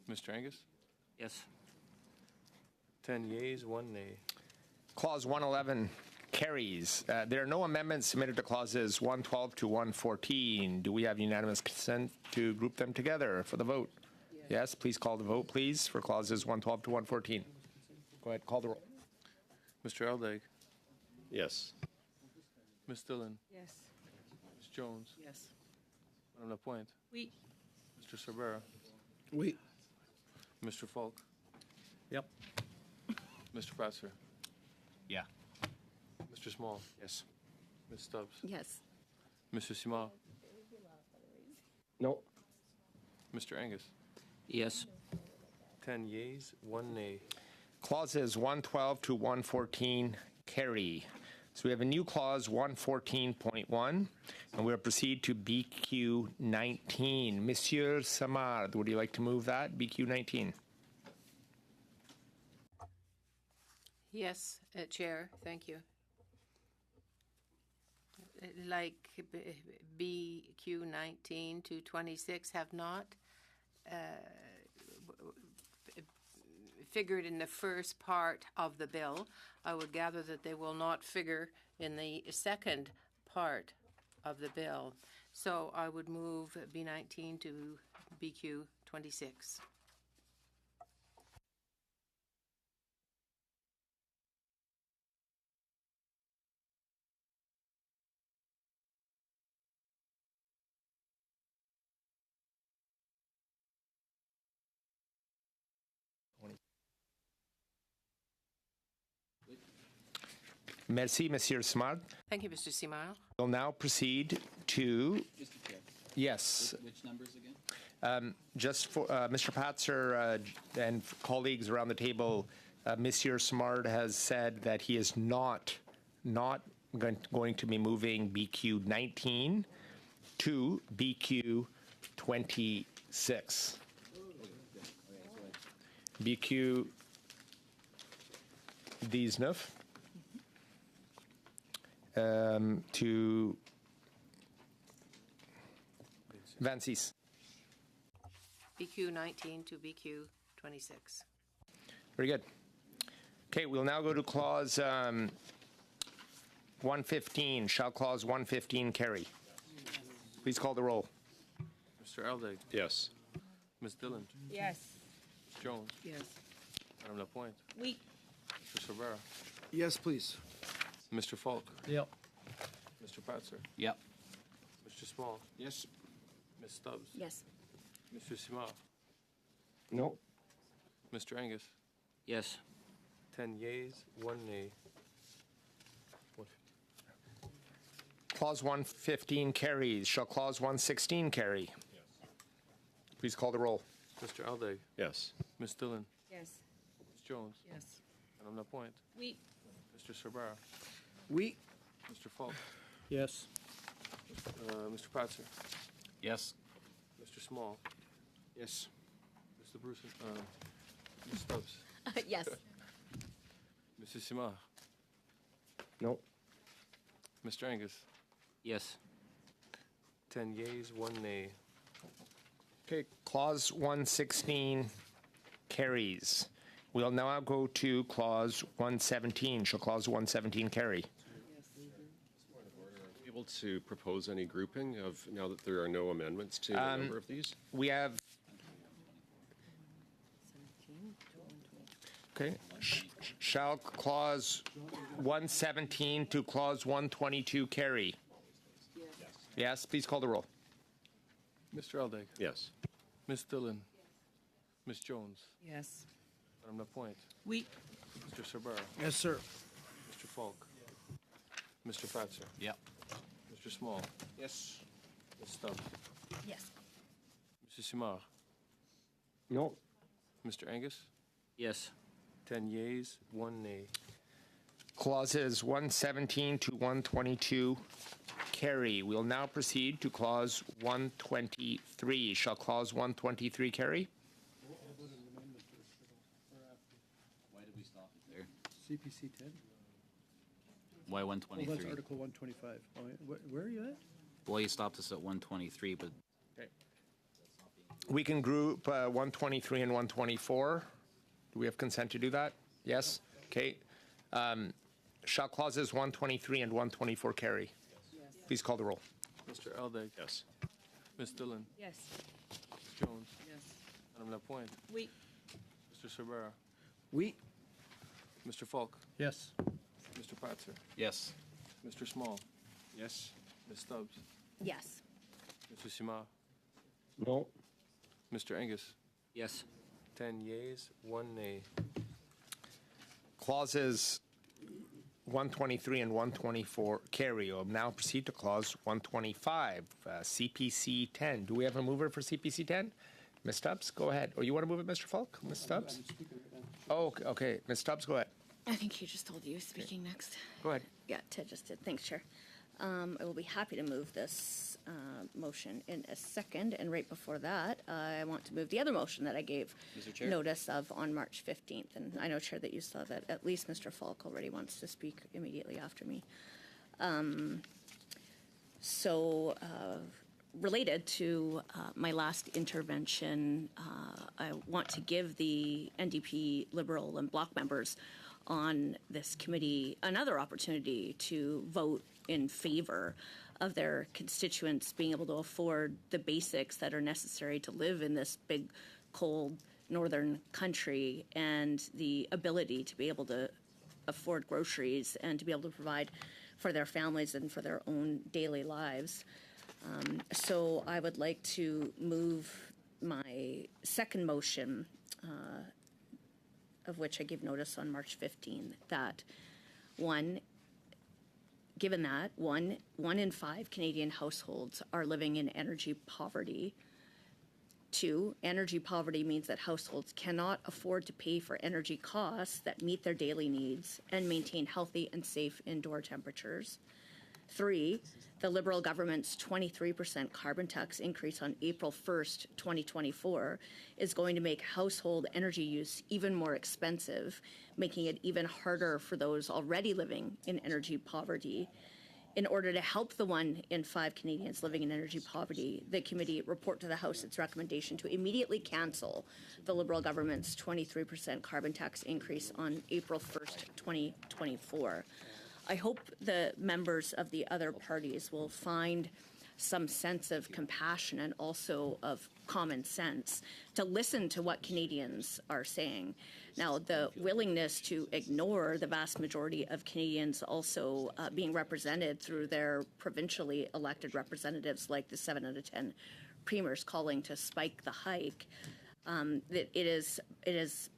Mr. Angus. Yes. 10 yeas, 1 nay. Clause 111 carries. There are no amendments submitted to clauses 112 to 114. Do we have unanimous consent to group them together for the vote? Yes, please call the vote, please, for clauses 112 to 114. Go ahead, call the roll. Mr. Aldig. Yes. Ms. Dillon. Yes. Ms. Jones. Yes. Madame Lapointe. Oui. Mr. Cervera. We. Mr. Falk. Yep. Mr. Patzer. Yeah. Mr. Small. Yes. Ms. Stubbs. Yes. Mr. Simard. No. Mr. Angus. Yes. 10 yeas, 1 nay. Clauses 112 to 114 carry. So we have a new clause 114.1, and we'll proceed to BQ 19. Monsieur Samard, would you like to move that? BQ 19. Yes, Chair, thank you. Like BQ 19 to 26 have not figured in the first part of the bill, I would gather that they will not figure in the second part of the bill. So I would move B19 to BQ 26. Merci, Monsieur Smart. Thank you, Mr. Simard. We'll now proceed to, Mr. Chair. yes, Which numbers again? just for Mr. Patzer and colleagues around the table, Monsieur Smart has said that he is not going to be moving BQ 19 to BQ 26. BQ 19 to 26. BQ 19 to BQ 26. Very good. Okay, we'll now go to clause 115. Shall clause 115 carry? Please call the roll. Mr. Aldig. Yes. Ms. Dillon. Yes. Ms. Jones. Yes. Madame Lapointe. Oui. Mr. Cervera. Yes, please. Mr. Falk. Yep. Mr. Patzer. Yep. Mr. Small. Yes. Ms. Stubbs. Yes. Mr. Simard. No. Mr. Angus. Yes. 10 yeas, 1 nay. Clause 115 carries. Shall clause 116 carry? Please call the roll. Mr. Aldig. Yes. Ms. Dillon. Yes. Ms. Jones. Yes. Madame Lapointe. Oui. Mr. Cervera. We. Mr. Falk. Yes. Mr. Patzer. Yes. Mr. Small. Yes. Mr. Bruce. Ms. Stubbs. Yes. Mr. Simard. No. Mr. Angus. Yes. 10 yeas, 1 nay. Okay, clause 116 carries. We'll now go to clause 117. Shall clause 117 carry? Able to propose any grouping of, now that there are no amendments to a number of these? We have, okay, Shall clause 117 to clause 122 carry? Yes, please call the roll. Mr. Aldag. Yes. Ms. Dillon. Ms. Jones. Yes. Madame Lapointe. Oui. Mr. Sabara. Yes, sir. Mr. Falk. Mr. Fatser. Yep. Mr. Small. Yes. Ms. Stubbs. Yes. Mr. Simard. No. Mr. Angus. Yes. 10 yeas, 1 nay. Clauses 117 to 122 carry. We'll now proceed to clause 123. Shall clause 123 carry? Why did we stop it there? CPC 10? Why Well, that's 123? Article 125. Oh, where are you at? Well, you stopped us at 123, but We can group 123 and 124. Do we have consent to do that? Yes? Okay. Shall clauses 123 and 124 carry? Please call the roll. Mr. Aldag. Yes. Ms. Dillon. Yes. Ms. Jones. Yes. Madame Lapointe. Oui. Mr. Sabara. We. Mr. Falk. Yes. Mr. Patzer. yes. Mr. Small. Yes. Ms. Stubbs. Yes. Mr. Simard. No. Mr. Angus. Yes. 10 yeas, 1 nay. Clauses 123 and 124 carry. We'll now proceed to clause 125, CPC 10. Do we have a mover for CPC 10? Ms. Stubbs, go ahead. Or you want to move it, Mr. Falk? Ms. Stubbs? Oh, okay. Ms. Stubbs, go ahead. I think he just told you speaking next. Go ahead. Yeah, Ted just did. Thanks, Chair. I will be happy to move this motion in a second. And right before that, I want to move the other motion that I gave Mr. Chair? notice of on March 15th. And I know, Chair, that you saw that at least Mr. Falk already wants to speak immediately after me. Related to my last intervention, I want to give the NDP, Liberal, and Bloc members on this committee another opportunity to vote in favor of their constituents being able to afford the basics that are necessary to live in this big, cold northern country, and the ability to be able to afford groceries and to be able to provide for their families and for their own daily lives. So I would like to move my second motion, of which I gave notice on March 15, that given that one in 5 Canadian households are living in energy poverty. 2, energy poverty means that households cannot afford to pay for energy costs that meet their daily needs and maintain healthy and safe indoor temperatures. 3, the Liberal government's 23% carbon tax increase on April 1st, 2024 is going to make household energy use even more expensive, making it even harder for those already living in energy poverty. In order to help the 1 in 5 Canadians living in energy poverty, the committee report to the House its recommendation to immediately cancel the Liberal government's 23% carbon tax increase on April 1st, 2024. I hope the members of the other parties will find some sense of compassion and also of common sense to listen to what Canadians are saying. Now, the willingness to ignore the vast majority of Canadians also being represented through their provincially elected representatives, like the 7 out of 10 premiers calling to spike the hike, it is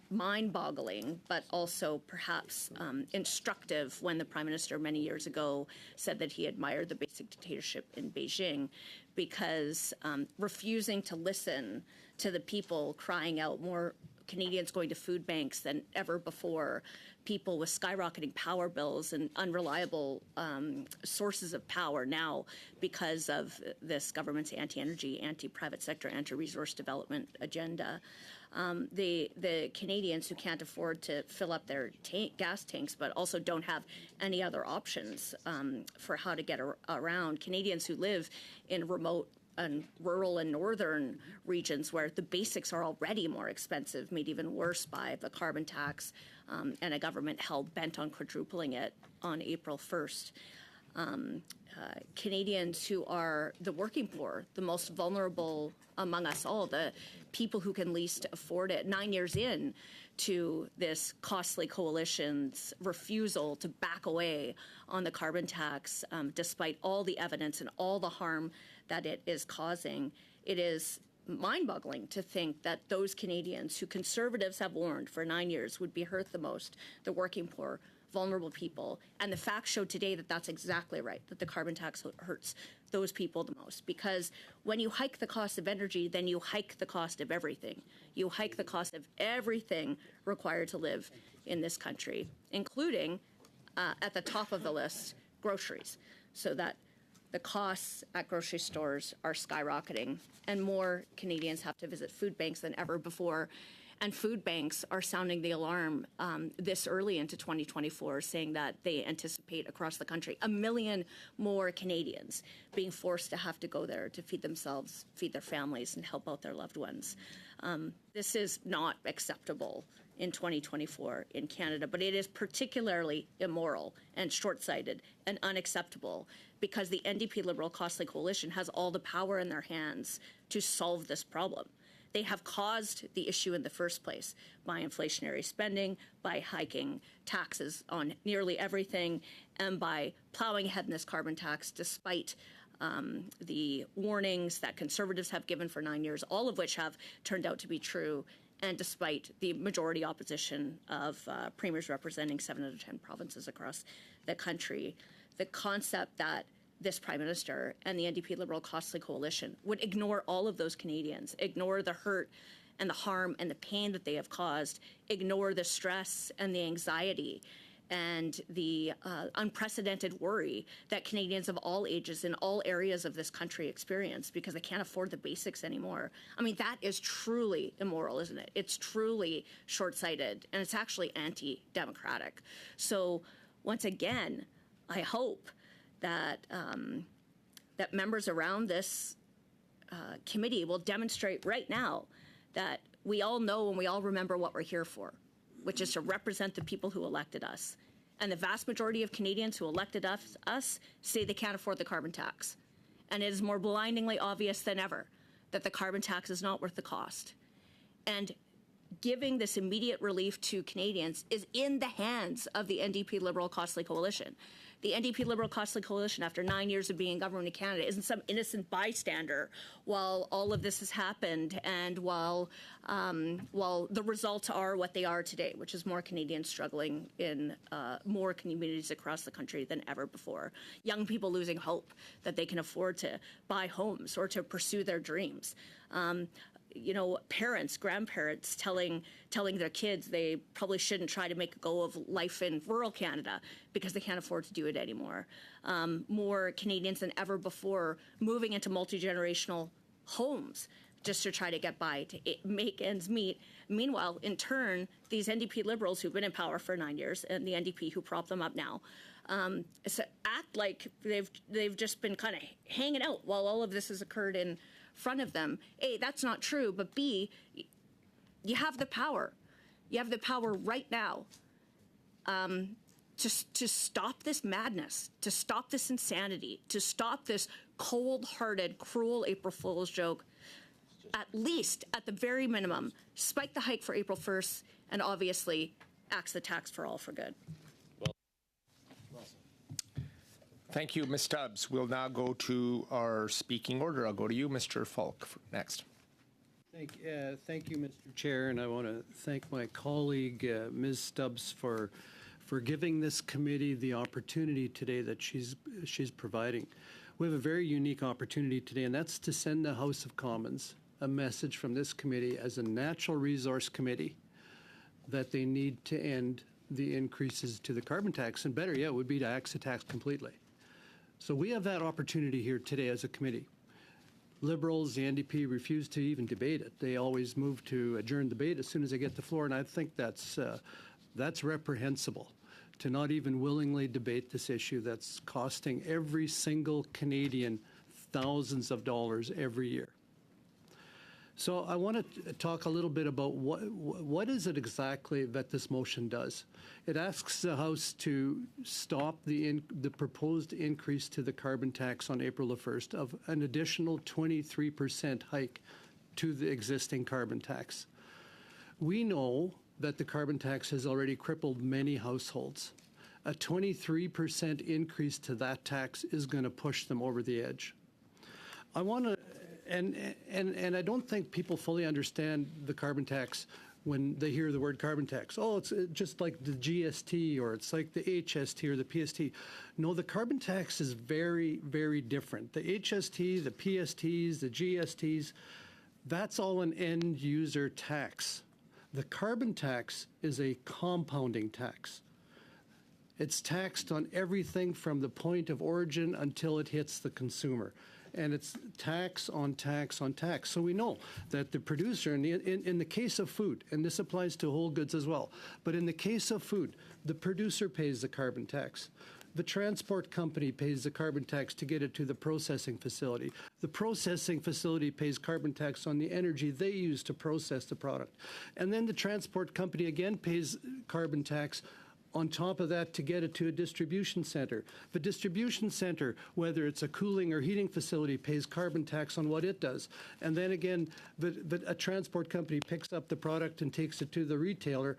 mind-boggling, but also perhaps instructive when the Prime Minister many years ago said that he admired the basic dictatorship in Beijing, because refusing to listen to the people crying out, more Canadians going to food banks than ever before, people with skyrocketing power bills and unreliable sources of power now because of this government's anti-energy, anti-private sector, anti-resource development agenda. The Canadians who can't afford to fill up their gas tanks but also don't have any other options for how to get around. Canadians who live in remote and rural and northern regions where the basics are already more expensive, made even worse by the carbon tax and a government hell-bent on quadrupling it on April 1st. Canadians who are the working poor, the most vulnerable among us all, the people who can least afford it, 9 years in to this costly coalition's refusal to back away on the carbon tax, despite all the evidence and all the harm that it is causing. It is mind-boggling to think that those Canadians who Conservatives have warned for 9 years would be hurt the most, the working poor, vulnerable people. And the facts show today that that's exactly right, that the carbon tax hurts those people the most. Because when you hike the cost of energy, then you hike the cost of everything. You hike the cost of everything required to live in this country, including, at the top of the list, groceries. So that the costs at grocery stores are skyrocketing, and more Canadians have to visit food banks than ever before. And food banks are sounding the alarm this early into 2024, saying that they anticipate across the country 1 million more Canadians being forced to have to go there to feed themselves, feed their families, and help out their loved ones. This is not acceptable in 2024 in Canada, but it is particularly immoral and short-sighted and unacceptable because the NDP Liberal Costly Coalition has all the power in their hands to solve this problem. They have caused the issue in the first place by inflationary spending, by hiking taxes on nearly everything, and by plowing ahead in this carbon tax despite the warnings that Conservatives have given for 9 years, all of which have turned out to be true, and despite the majority opposition of premiers representing 7 out of 10 provinces across the country. The concept that this Prime Minister and the NDP Liberal Costly Coalition would ignore all of those Canadians, ignore the hurt and the harm and the pain that they have caused, ignore the stress and the anxiety and the unprecedented worry that Canadians of all ages in all areas of this country experience because they can't afford the basics anymore. I mean, that is truly immoral, isn't it? It's truly short-sighted, and it's actually anti-democratic. So once again, I hope that that members around this committee will demonstrate right now that we all know and we all remember what we're here for, which is to represent the people who elected us. And the vast majority of Canadians who elected us say they can't afford the carbon tax. And it is more blindingly obvious than ever that the carbon tax is not worth the cost. And giving this immediate relief to Canadians is in the hands of the NDP Liberal Costly Coalition. The NDP Liberal Costly Coalition, after 9 years of being in government in Canada, isn't some innocent bystander while all of this has happened and while the results are what they are today, which is more Canadians struggling in more communities across the country than ever before. Young people losing hope that they can afford to buy homes or to pursue their dreams. You know, parents, grandparents telling their kids they probably shouldn't try to make a go of life in rural Canada because they can't afford to do it anymore. More Canadians than ever before moving into multi-generational homes just to try to get by, to make ends meet. Meanwhile, in turn, these NDP Liberals who've been in power for 9 years and the NDP who prop them up now, act like they've just been kind of hanging out while all of this has occurred in front of them. A, that's not true, but B, you have the power. You have the power right now to stop this madness, to stop this insanity, to stop this cold-hearted, cruel April Fool's joke. At least, at the very minimum, spike the hike for April 1st and obviously axe the tax for all for good. Thank you, Ms. Stubbs. We'll now go to our speaking order. I'll go to you, Mr. Falk, next. Thank you, Mr. Chair, and I want to thank my colleague, Ms. Stubbs, for giving this committee the opportunity today that she's providing. We have a very unique opportunity today, and that's to send the House of Commons a message from this committee as a natural resource committee that they need to end the increases to the carbon tax, and better yet would be to axe the tax completely. So we have that opportunity here today as a committee. Liberals, the NDP, refuse to even debate it. They always move to adjourn debate as soon as they get the floor, and I think that's reprehensible, to not even willingly debate this issue that's costing every single Canadian thousands of dollars every year. So I want to talk a little bit about what is it exactly that this motion does. It asks the House to stop the proposed increase to the carbon tax on April the 1st of an additional 23% hike to the existing carbon tax. We know that the carbon tax has already crippled many households. A 23% increase to that tax is going to push them over the edge. I want to, and I don't think people fully understand the carbon tax when they hear the word carbon tax. Oh, it's just like the GST, or it's like the HST or the PST. No, the carbon tax is very, very different. The HST, the PSTs, the GSTs, that's all an end user tax. The carbon tax is a compounding tax. It's taxed on everything from the point of origin until it hits the consumer. And it's tax on tax on tax. So we know that the producer, in the case of food, and this applies to whole goods as well, but in the case of food, the producer pays the carbon tax. The transport company pays the carbon tax to get it to the processing facility. The processing facility pays carbon tax on the energy they use to process the product. And then the transport company again pays carbon tax on top of that to get it to a distribution center. The distribution center, whether it's a cooling or heating facility, pays carbon tax on what it does. And then again, a transport company picks up the product and takes it to the retailer,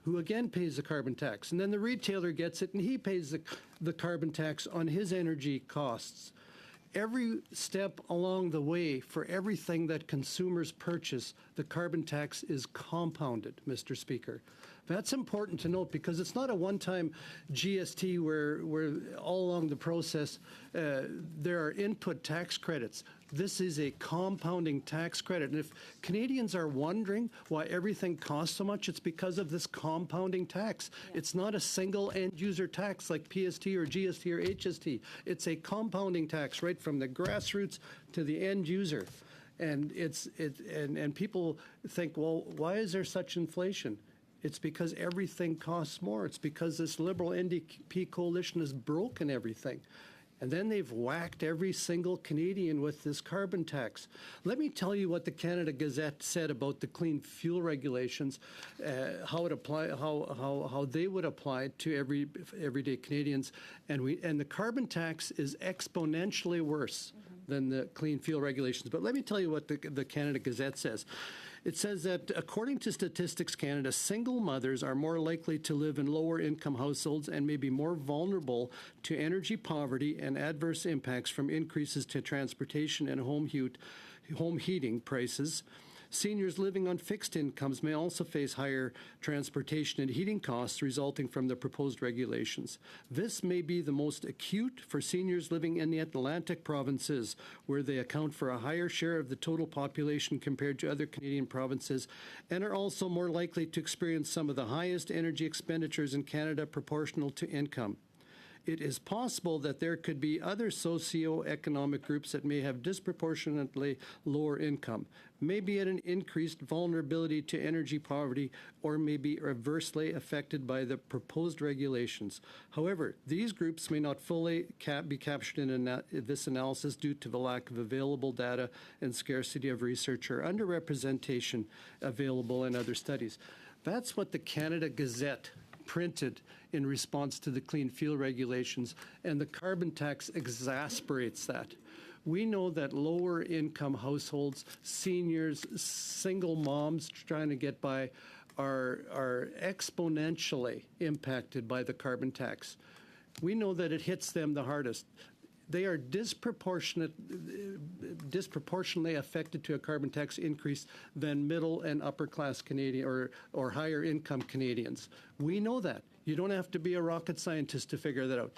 who again pays the carbon tax. And then the retailer gets it and he pays the carbon tax on his energy costs. Every step along the way, for everything that consumers purchase, the carbon tax is compounded, Mr. Speaker. That's important to note, because it's not a one-time GST where all along the process there are input tax credits. This is a compounding tax credit. And if Canadians are wondering why everything costs so much, it's because of this compounding tax. Yeah. It's not a single end-user tax like PST or GST or HST. It's a compounding tax right from the grassroots to the end user. And and people think, well, why is there such inflation? It's because everything costs more. It's because this Liberal NDP coalition has broken everything. And then they've whacked every single Canadian with this carbon tax. Let me tell you what the Canada Gazette said about the clean fuel regulations, how they would apply to everyday Canadians, and the carbon tax is exponentially worse than the clean fuel regulations. But let me tell you what the Canada Gazette says. It says that according to Statistics Canada, single mothers are more likely to live in lower income households and may be more vulnerable to energy poverty and adverse impacts from increases to transportation and home heating prices. Seniors living on fixed incomes may also face higher transportation and heating costs resulting from the proposed regulations. This may be the most acute for seniors living in the Atlantic provinces, where they account for a higher share of the total population compared to other Canadian provinces, and are also more likely to experience some of the highest energy expenditures in Canada proportional to income. It is possible that there could be other socioeconomic groups that may have disproportionately lower income, may be at an increased vulnerability to energy poverty, or may be adversely affected by the proposed regulations. However, these groups may not fully be captured in this analysis due to the lack of available data and scarcity of research or underrepresentation available in other studies. That's what the Canada Gazette printed in response to the clean fuel regulations, and the carbon tax exasperates that. We know that lower income households, seniors, single moms trying to get by are exponentially impacted by the carbon tax. We know that it hits them the hardest. They are disproportionately affected to a carbon tax increase than middle and upper class Canadian or higher income Canadians. We know that. You don't have to be a rocket scientist to figure that out.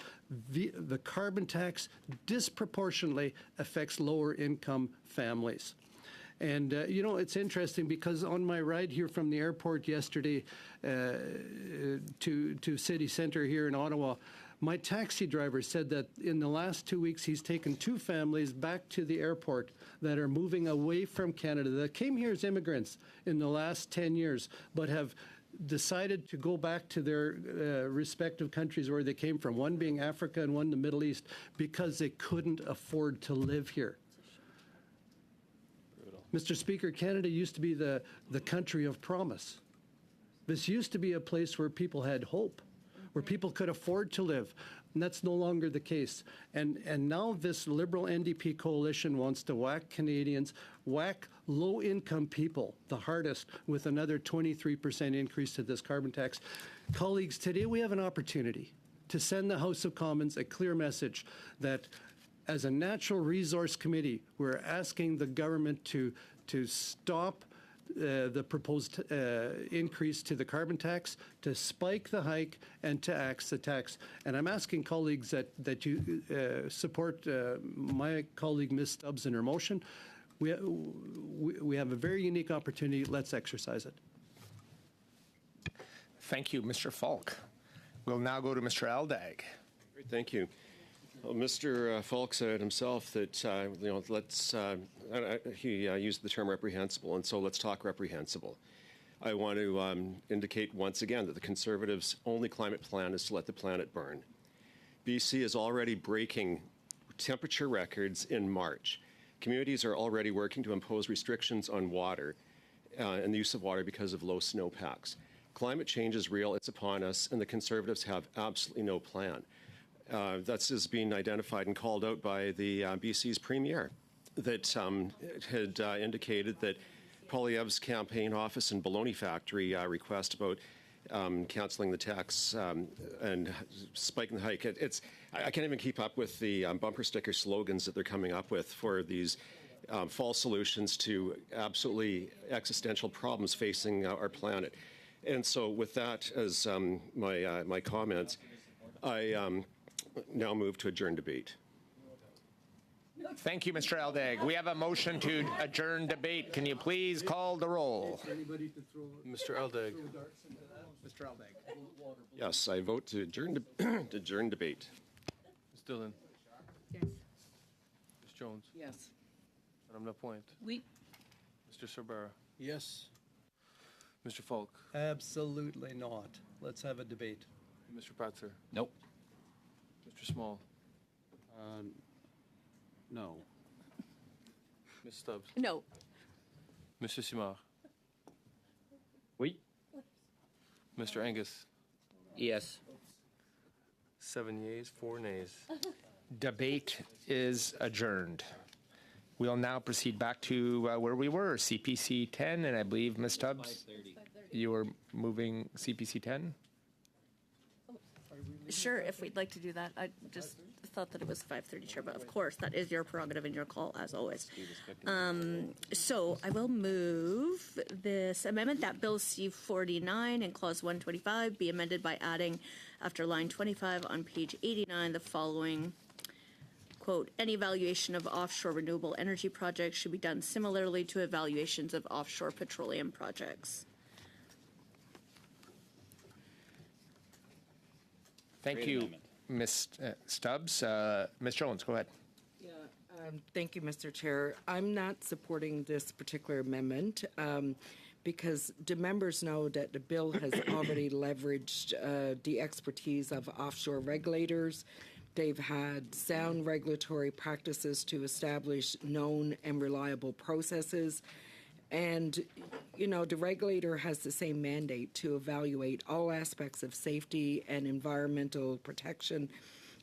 The carbon tax disproportionately affects lower income families. And, it's interesting because on my ride here from the airport yesterday to city center here in Ottawa, my taxi driver said that in the last 2 weeks, he's taken 2 families back to the airport that are moving away from Canada, that came here as immigrants in the last 10 years, but have decided to go back to their respective countries where they came from, one being Africa and one the Middle East, because they couldn't afford to live here. Mr. Speaker, Canada used to be the country of promise. This used to be a place where people had hope, where people could afford to live. And that's no longer the case. And now this Liberal NDP coalition wants to whack Canadians, whack low-income people the hardest with another 23% increase to this carbon tax. Colleagues, today we have an opportunity to send the House of Commons a clear message that as a natural resource committee, we're asking the government to stop the proposed increase to the carbon tax, to spike the hike, and to axe the tax. And I'm asking colleagues that you support my colleague Ms. Stubbs in her motion. We have a very unique opportunity. Let's exercise it. Thank you, Mr. Falk. We'll now go to Mr. Aldag. Great, thank you. Well, Mr. Falk said himself that, he used the term reprehensible, and so let's talk reprehensible. I want to indicate once again that the Conservatives' only climate plan is to let the planet burn. BC is already breaking temperature records in March. Communities are already working to impose restrictions on water and the use of water because of low snowpacks. Climate change is real, it's upon us, and the Conservatives have absolutely no plan. That's is being identified and called out by the BC's Premier that had indicated that Poilievre's campaign office and baloney factory request about cancelling the tax and spiking the hike. I can't even keep up with the bumper sticker slogans that they're coming up with for these false solutions to absolutely existential problems facing our planet. And so with that as my comments, I now move to adjourn debate. Thank you, Mr. Aldag. We have a motion to adjourn debate. Can you please call the roll? Mr. Aldag. Mr. Aldag. Yes, I vote to adjourn, to adjourn debate. Ms. Dillon. Yes. Ms. Jones. Yes. Madame Lapointe. Oui. Mr. Sorbara. Yes. Mr. Falk. Absolutely not. Let's have a debate. Mr. Patzer. Nope. Mr. Small. No. Ms. Stubbs. No. Mr. Simard. Oui. Mr. Angus. Yes. 7 yeas, 4 nays. Debate is adjourned. We'll now proceed back to where we were, CPC 10, and I believe, Ms. Stubbs, you were moving CPC 10? Sure, if we'd like to do that. I just thought that it was 5:30, Chair, but of course, that is your prerogative and your call, as always. So I will move this amendment that Bill C-49 in Clause 125 be amended by adding, after line 25 on page 89, the following, quote, any evaluation of offshore renewable energy projects should be done similarly to evaluations of offshore petroleum projects. Thank you, Ms. Stubbs. Ms. Jones, go ahead. Yeah, thank you, Mr. Chair. I'm not supporting this particular amendment because the members know that the bill has already leveraged the expertise of offshore regulators. They've had sound regulatory practices to establish known and reliable processes. And, you know, the regulator has the same mandate to evaluate all aspects of safety and environmental protection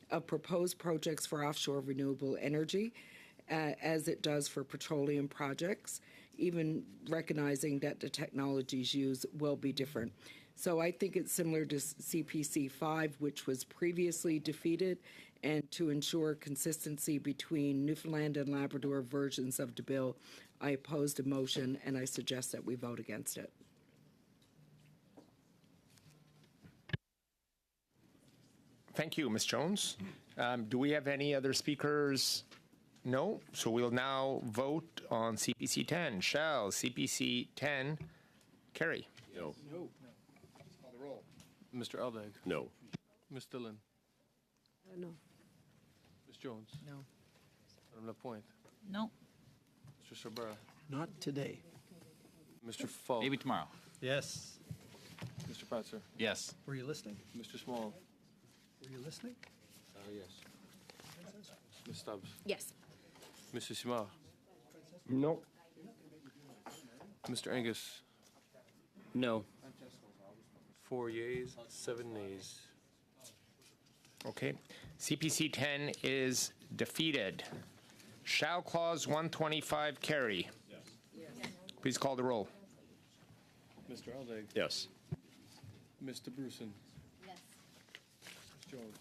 of proposed projects for offshore renewable energy, as it does for petroleum projects, even recognizing that the technologies used will be different. So I think it's similar to CPC 5, which was previously defeated, and to ensure consistency between Newfoundland and Labrador versions of the bill, I opposed the motion, and I suggest that we vote against it. Thank you, Ms. Jones. Do we have any other speakers? No? So we'll now vote on CPC 10. Shall CPC 10 carry? No. No. Mr. Aldag. No. Ms. Dillon. No. Ms. Jones. No. Madame Lapointe. No. Mr. Sorbara. Not today. Mr. Falk. Maybe tomorrow. Yes. Mr. Patzer. Yes. Were you listening? Mr. Small. Were you listening? Yes. Ms. Stubbs. Yes. Mr. Simard. No. Mr. Angus. No. 4 yeas, 7 nays. Okay. CPC 10 is defeated. Shall Clause 125 carry? Please call the roll. Mr. Aldag. Yes. Mr. Bruson. Yes. Ms. Jones.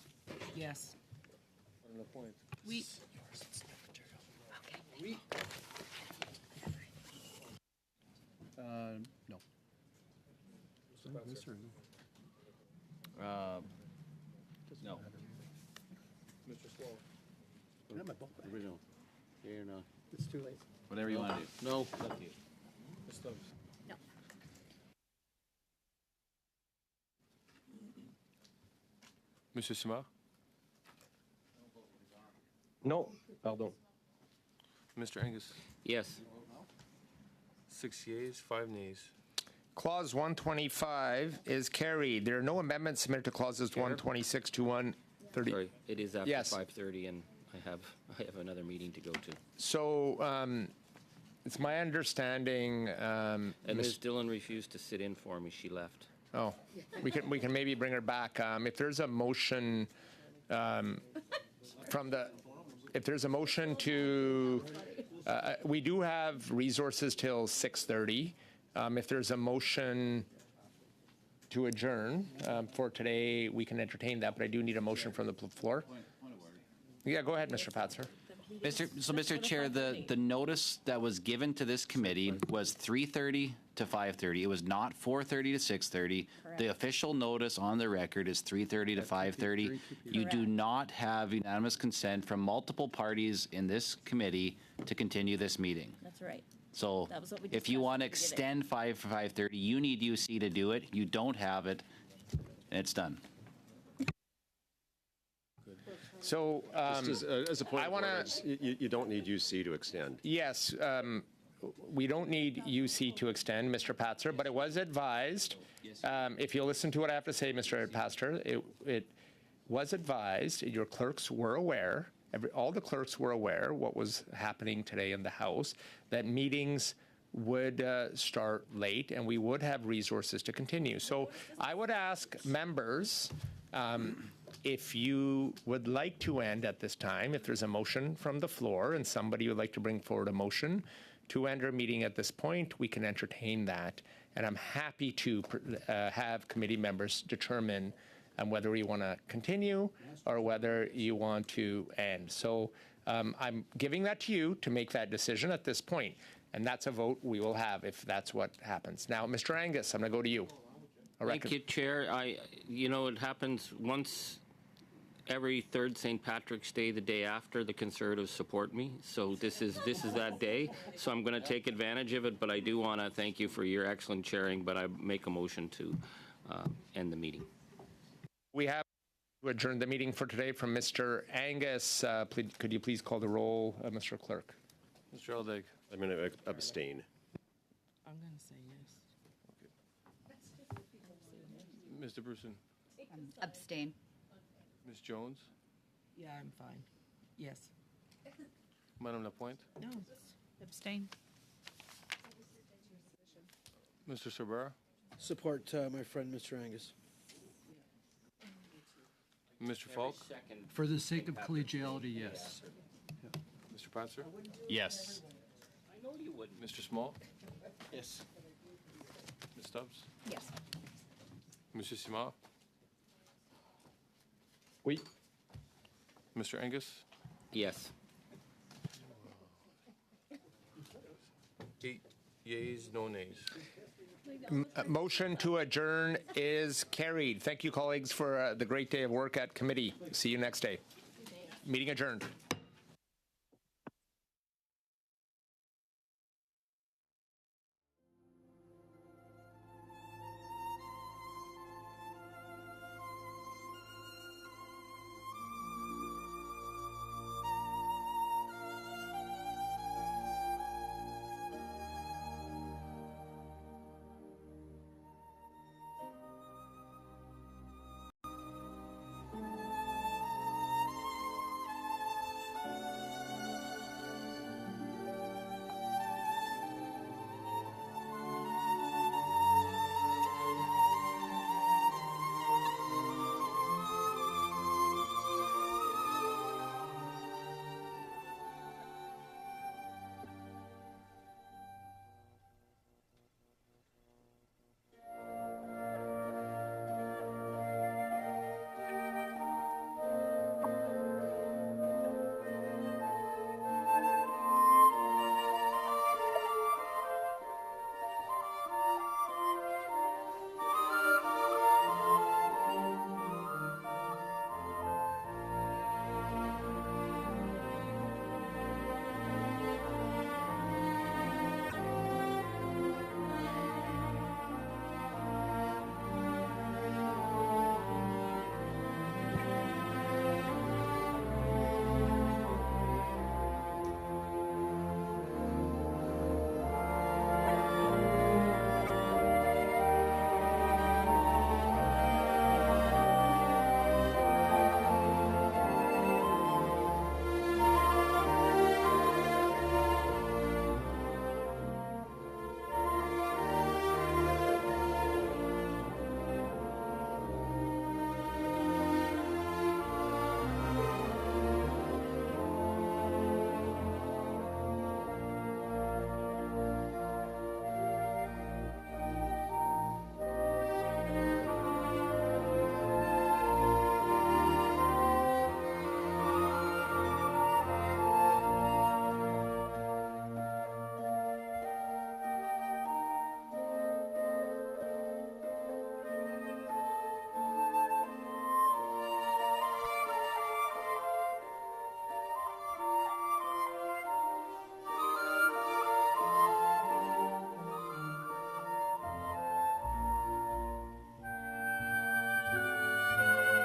Yes. Madam Lapointe. We. No. No. Mr. Slow. Original. Yeah or no? It's too late. Whatever you want to do. No. Ms. Stubbs. No. Monsieur Simard. Non. Pardon. Mr. Angus. Yes. 6 yeas, 5 nays. Clause 125 is carried. There are no amendments submitted to clauses 126 to 130. Sorry, it is after Yes. 5:30, and I have another meeting to go to. So it's my understanding. And Ms. Dillon refused to sit in for me. She left. Oh, we can maybe bring her back. If there's a motion if there's a motion to, we do have resources till 6:30. If there's a motion to adjourn for today, we can entertain that, but I do need a motion from the floor. Yeah, go ahead, Mr. Patzer. Mr. Chair, the notice that was given to this committee was 3:30 to 5:30. It was not 4:30 to 6:30. The official notice on the record is 3:30 to 5:30. You do not have unanimous consent from multiple parties in this committee to continue this meeting. That's right. So That was what we if you discussed want to at the beginning. extend 5:30, you need UC to do it. You don't have it, and it's done. So Just as a point I of wanna- order, you don't need UC to extend. yes, we don't need UC to extend, Mr. Patzer, but it was advised. If you'll listen to what I have to say, Mr. Patzer, it was advised. Your clerks were aware. All the clerks were aware what was happening today in the House, that meetings would start late and we would have resources to continue. So I would ask members if you would like to end at this time, if there's a motion from the floor and somebody would like to bring forward a motion to end our meeting at this point, we can entertain that. And I'm happy to have committee members determine whether you want to continue or whether you want to end. So I'm giving that to you to make that decision at this point. And that's a vote we will have if that's what happens. Now, Mr. Angus, I'm going to go to you. Thank you, Chair. It happens once every third St. Patrick's Day, the day after, the Conservatives support me. So this is that day. So I'm going to take advantage of it. But I do want to thank you for your excellent chairing. But I make a motion to end the meeting. We have to adjourn the meeting for today from Mr. Angus. Could you please call the roll, Mr. Clerk? Mr. Aldag. I'm going to abstain. I'm going to say yes. Mr. Bruson. Abstain. Ms. Jones. Yeah, I'm fine. Yes. Madam Lapointe. No. Abstain. Mr. Sabara. Support my friend, Mr. Angus. Mr. Falk. For the sake of collegiality, yes. Mr. Patzer. Yes. Mr. Small. Yes. Ms. Stubbs. Yes. Monsieur Simard. Oui. Mr. Angus. Yes. 8 yeas, no nays. Motion to adjourn is carried. Thank you, colleagues, for the great day of work at committee. See you next day. Meeting adjourned.